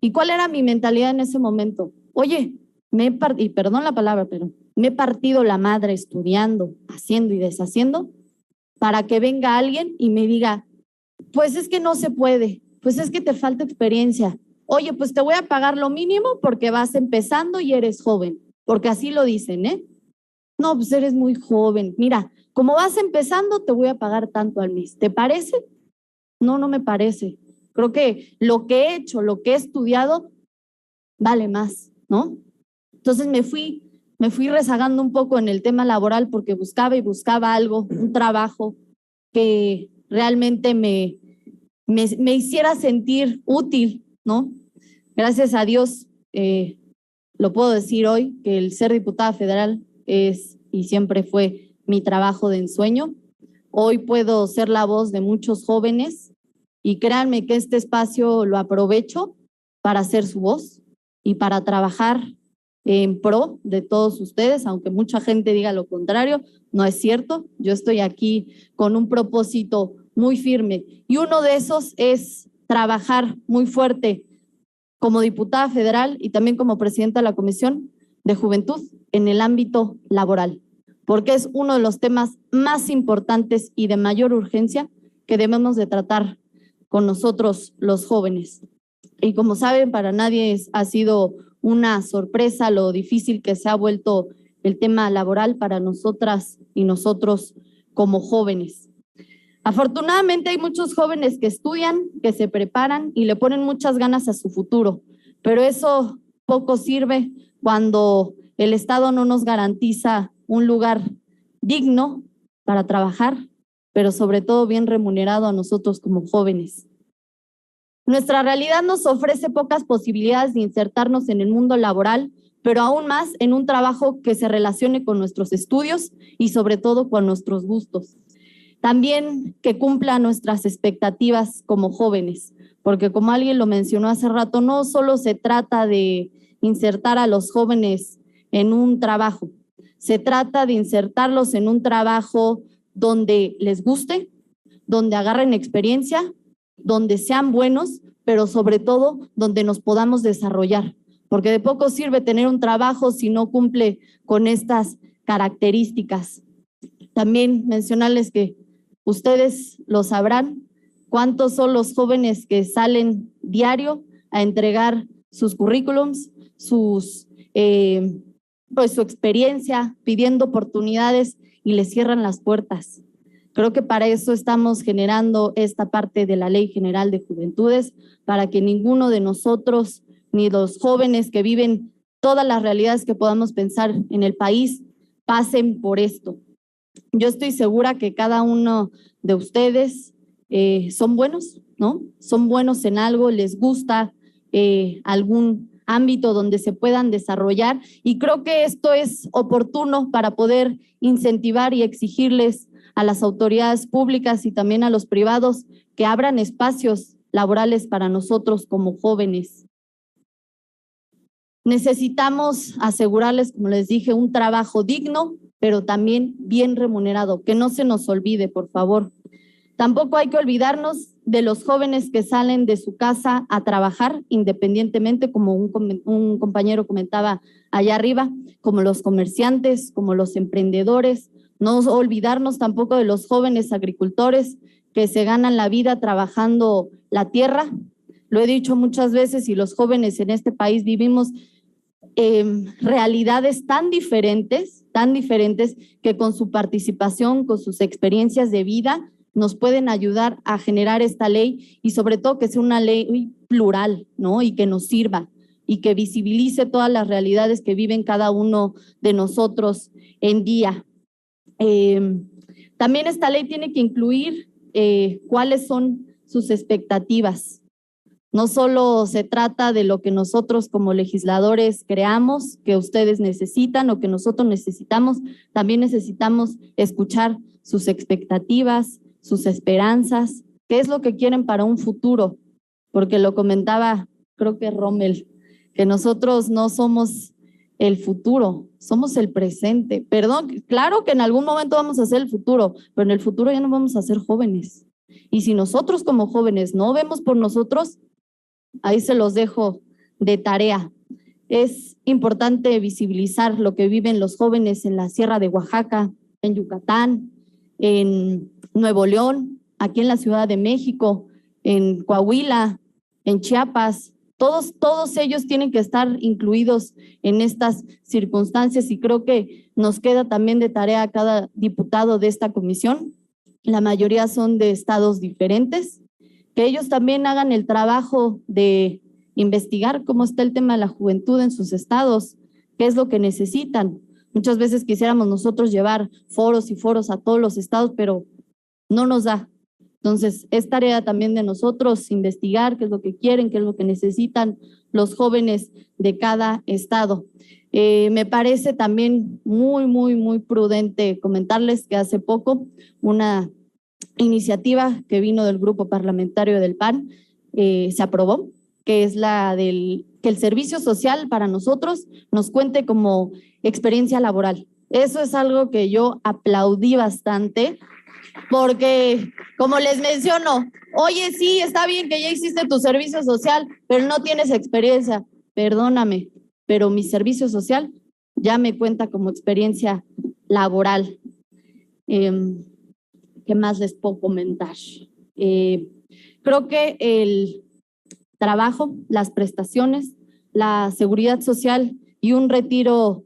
¿Y cuál era mi mentalidad en ese momento? Oye, y perdón la palabra, pero me he partido la madre estudiando, haciendo y deshaciendo para que venga alguien y me diga, pues es que no se puede, pues es que te falta experiencia. Oye, pues te voy a pagar lo mínimo porque vas empezando y eres joven, porque así lo dicen, ¿eh? No, pues eres muy joven. Mira, como vas empezando, te voy a pagar tanto al mes. ¿Te parece? No, no me parece. Creo que lo que he hecho, lo que he estudiado, vale más, ¿no? Entonces me fui rezagando un poco en el tema laboral porque buscaba algo, un trabajo que realmente me hiciera sentir útil, ¿no? Gracias a Dios, lo puedo decir hoy, que el ser diputada federal es y siempre fue mi trabajo de ensueño. Hoy puedo ser la voz de muchos jóvenes y créanme que este espacio lo aprovecho para ser su voz y para trabajar en pro de todos ustedes, aunque mucha gente diga lo contrario, no es cierto. Yo estoy aquí con un propósito muy firme y uno de esos es trabajar muy fuerte como diputada federal y también como presidenta de la Comisión de Juventud en el ámbito laboral, porque es uno de los temas más importantes y de mayor urgencia que debemos de tratar con nosotros los jóvenes. Y como saben, para nadie ha sido una sorpresa lo difícil que se ha vuelto el tema laboral para nosotras y nosotros como jóvenes. Afortunadamente hay muchos jóvenes que estudian, que se preparan y le ponen muchas ganas a su futuro, pero eso poco sirve cuando el Estado no nos garantiza un lugar digno para trabajar, pero sobre todo bien remunerado a nosotros como jóvenes. Nuestra realidad nos ofrece pocas posibilidades de insertarnos en el mundo laboral, pero aún más en un trabajo que se relacione con nuestros estudios y sobre todo con nuestros gustos. También que cumpla nuestras expectativas como jóvenes, porque como alguien lo mencionó hace rato, no solo se trata de insertar a los jóvenes en un trabajo, se trata de insertarlos en un trabajo donde les guste, donde agarren experiencia, donde sean buenos, pero sobre todo donde nos podamos desarrollar, porque de poco sirve tener un trabajo si no cumple con estas características. También mencionarles que ustedes lo sabrán, cuántos son los jóvenes que salen diario a entregar sus currículums, su experiencia, pidiendo oportunidades y les cierran las puertas. Creo que para eso estamos generando esta parte de la Ley General de Juventudes, para que ninguno de nosotros, ni los jóvenes que viven todas las realidades que podamos pensar en el país, pasen por esto. Yo estoy segura que cada uno de ustedes son buenos, ¿no? Son buenos en algo, les gusta algún ámbito donde se puedan desarrollar y creo que esto es oportuno para poder incentivar y exigirles a las autoridades públicas y también a los privados que abran espacios laborales para nosotros como jóvenes. Necesitamos asegurarles, como les dije, un trabajo digno, pero también bien remunerado, que no se nos olvide, por favor. Tampoco hay que olvidarnos de los jóvenes que salen de su casa a trabajar independientemente, como un compañero comentaba allá arriba, como los comerciantes, como los emprendedores. No olvidarnos tampoco de los jóvenes agricultores que se ganan la vida trabajando la tierra. Lo he dicho muchas veces y los jóvenes en este país vivimos realidades tan diferentes que con su participación, con sus experiencias de vida, nos pueden ayudar a generar esta ley y sobre todo que sea una ley plural, ¿no? Y que nos sirva y que visibilice todas las realidades que viven cada uno de nosotros en día. También esta ley tiene que incluir cuáles son sus expectativas. No solo se trata de lo que nosotros como legisladores creamos, que ustedes necesitan o que nosotros necesitamos, también necesitamos escuchar sus expectativas, sus esperanzas, qué es lo que quieren para un futuro, porque lo comentaba, creo que Rommel, que nosotros no somos el futuro, somos el presente. Perdón, claro que en algún momento vamos a ser el futuro, pero en el futuro ya no vamos a ser jóvenes. Y si nosotros como jóvenes no vemos por nosotros, ahí se los dejo de tarea. Es importante visibilizar lo que viven los jóvenes en la Sierra de Oaxaca, en Yucatán, en Nuevo León, aquí en la Ciudad de México, en Coahuila, en Chiapas. Todos ellos tienen que estar incluidos en estas circunstancias y creo que nos queda también de tarea a cada diputado de esta comisión. La mayoría son de estados diferentes, que ellos también hagan el trabajo de investigar cómo está el tema de la juventud en sus estados, qué es lo que necesitan. Muchas veces quisiéramos nosotros llevar foros y foros a todos los estados, pero no nos da. Entonces, es tarea también de nosotros investigar qué es lo que quieren, qué es lo que necesitan los jóvenes de cada estado. Me parece también muy prudente comentarles que hace poco una iniciativa que vino del grupo parlamentario del PAN se aprobó, que es la del que el servicio social para nosotros nos cuente como experiencia laboral. Eso es algo que yo aplaudí bastante, porque como les menciono, oye, sí, está bien que ya hiciste tu servicio social, pero no tienes experiencia. Perdóname, pero mi servicio social ya me cuenta como experiencia laboral. ¿Qué más les puedo comentar? Creo que el trabajo, las prestaciones, la seguridad social y un retiro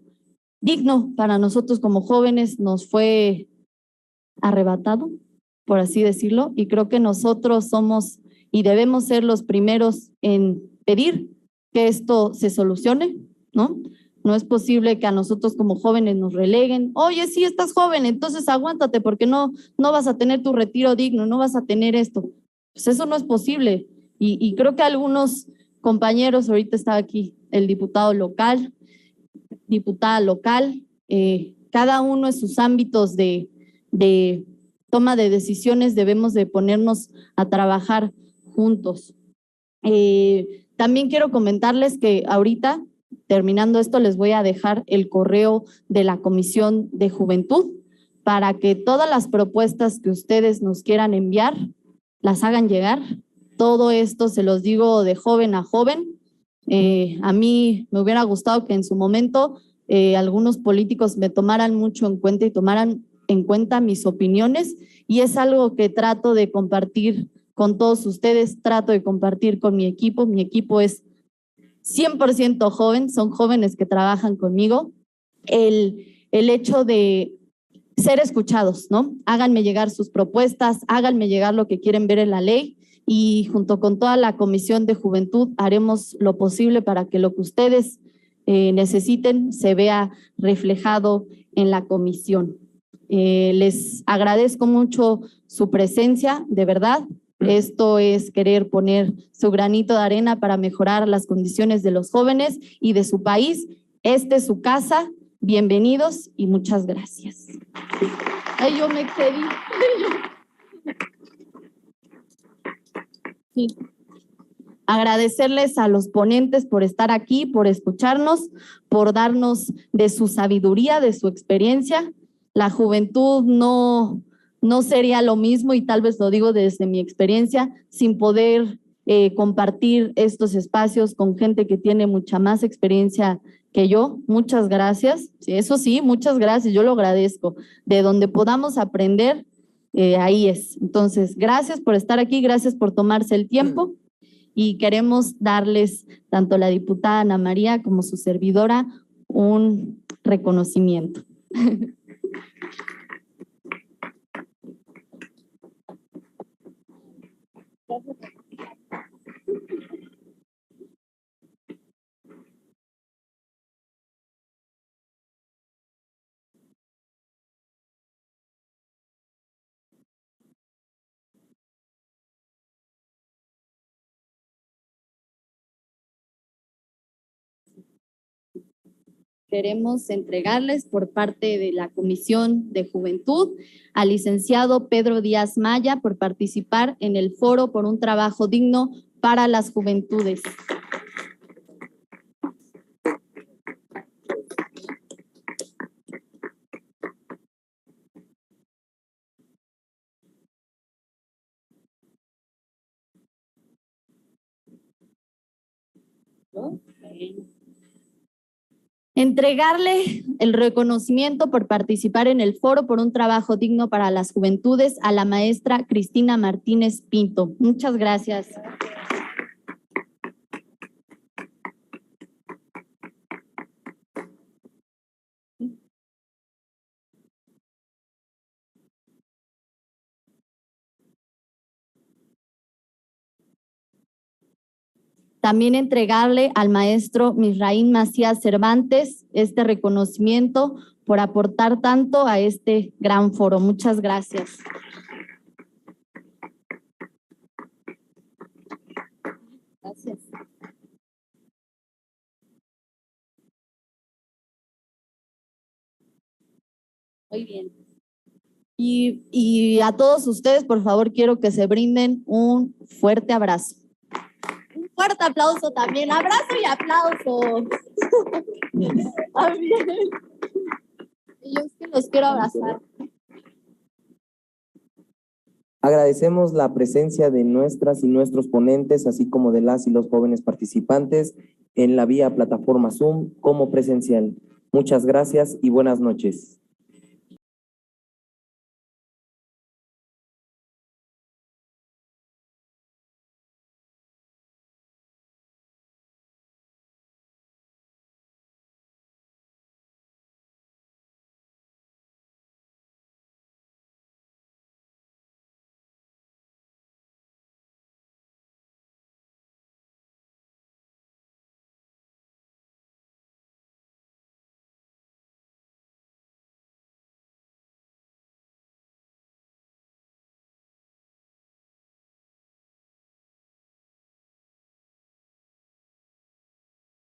digno para nosotros como jóvenes nos fue arrebatado, por así decirlo, y creo que nosotros somos y debemos ser los primeros en pedir que esto se solucione, ¿no? No es posible que a nosotros como jóvenes nos releguen. Oye, sí, estás joven, entonces aguántate porque no vas a tener tu retiro digno, no vas a tener esto. Pues eso no es posible. Y creo que algunos compañeros, ahorita está aquí el diputado local, diputada local, cada uno en sus ámbitos de toma de decisiones debemos de ponernos a trabajar juntos. También quiero comentarles que ahorita, terminando esto, les voy a dejar el correo de la Comisión de Juventud para que todas las propuestas que ustedes nos quieran enviar las hagan llegar. Todo esto se los digo de joven a joven. A mí me hubiera gustado que en su momento algunos políticos me tomaran mucho en cuenta y tomaran en cuenta mis opiniones, y es algo que trato de compartir con todos ustedes, trato de compartir con mi equipo. Mi equipo es 100% joven, son jóvenes que trabajan conmigo. El hecho de ser escuchados, ¿no? Háganme llegar sus propuestas, háganme llegar lo que quieren ver en la ley y junto con toda la Comisión de Juventud haremos lo posible para que lo que ustedes necesiten se vea reflejado en la comisión. Les agradezco mucho su presencia, de verdad. Esto es querer poner su granito de arena para mejorar las condiciones de los jóvenes y de su país. Esta es su casa. Bienvenidos y muchas gracias. Ay, yo me excedí. Sí. Agradecerles a los ponentes por estar aquí, por escucharnos, por darnos de su sabiduría, de su experiencia. La juventud no no sería lo mismo, y tal vez lo digo desde mi experiencia, sin poder compartir estos espacios con gente que tiene mucha más experiencia que yo. Muchas gracias. Sí, eso sí, muchas gracias, yo lo agradezco. De donde podamos aprender, ahí es. Entonces, gracias por estar aquí, gracias por tomarse el tiempo, y queremos darles, tanto la diputada Ana María como su servidora, un reconocimiento. Queremos entregarles por parte de la Comisión de Juventud al licenciado Pedro Díaz Maya por participar en el foro por un trabajo digno para las juventudes. Entregarle el reconocimiento por participar en el foro por un trabajo digno para las juventudes a la maestra Cristina Martínez Pinto. Muchas gracias. También entregarle al maestro Misraín Macías Cervantes este reconocimiento por aportar tanto a este gran foro. Muchas gracias. Gracias. Muy bien. Y a todos ustedes, por favor, quiero que se brinden un fuerte abrazo. Un fuerte aplauso también. Abrazo y aplauso. También. Y yo es que los quiero abrazar. Agradecemos la presencia de nuestras y nuestros ponentes, así como de las y los jóvenes participantes en la vía plataforma Zoom como presencial. Muchas gracias y buenas noches.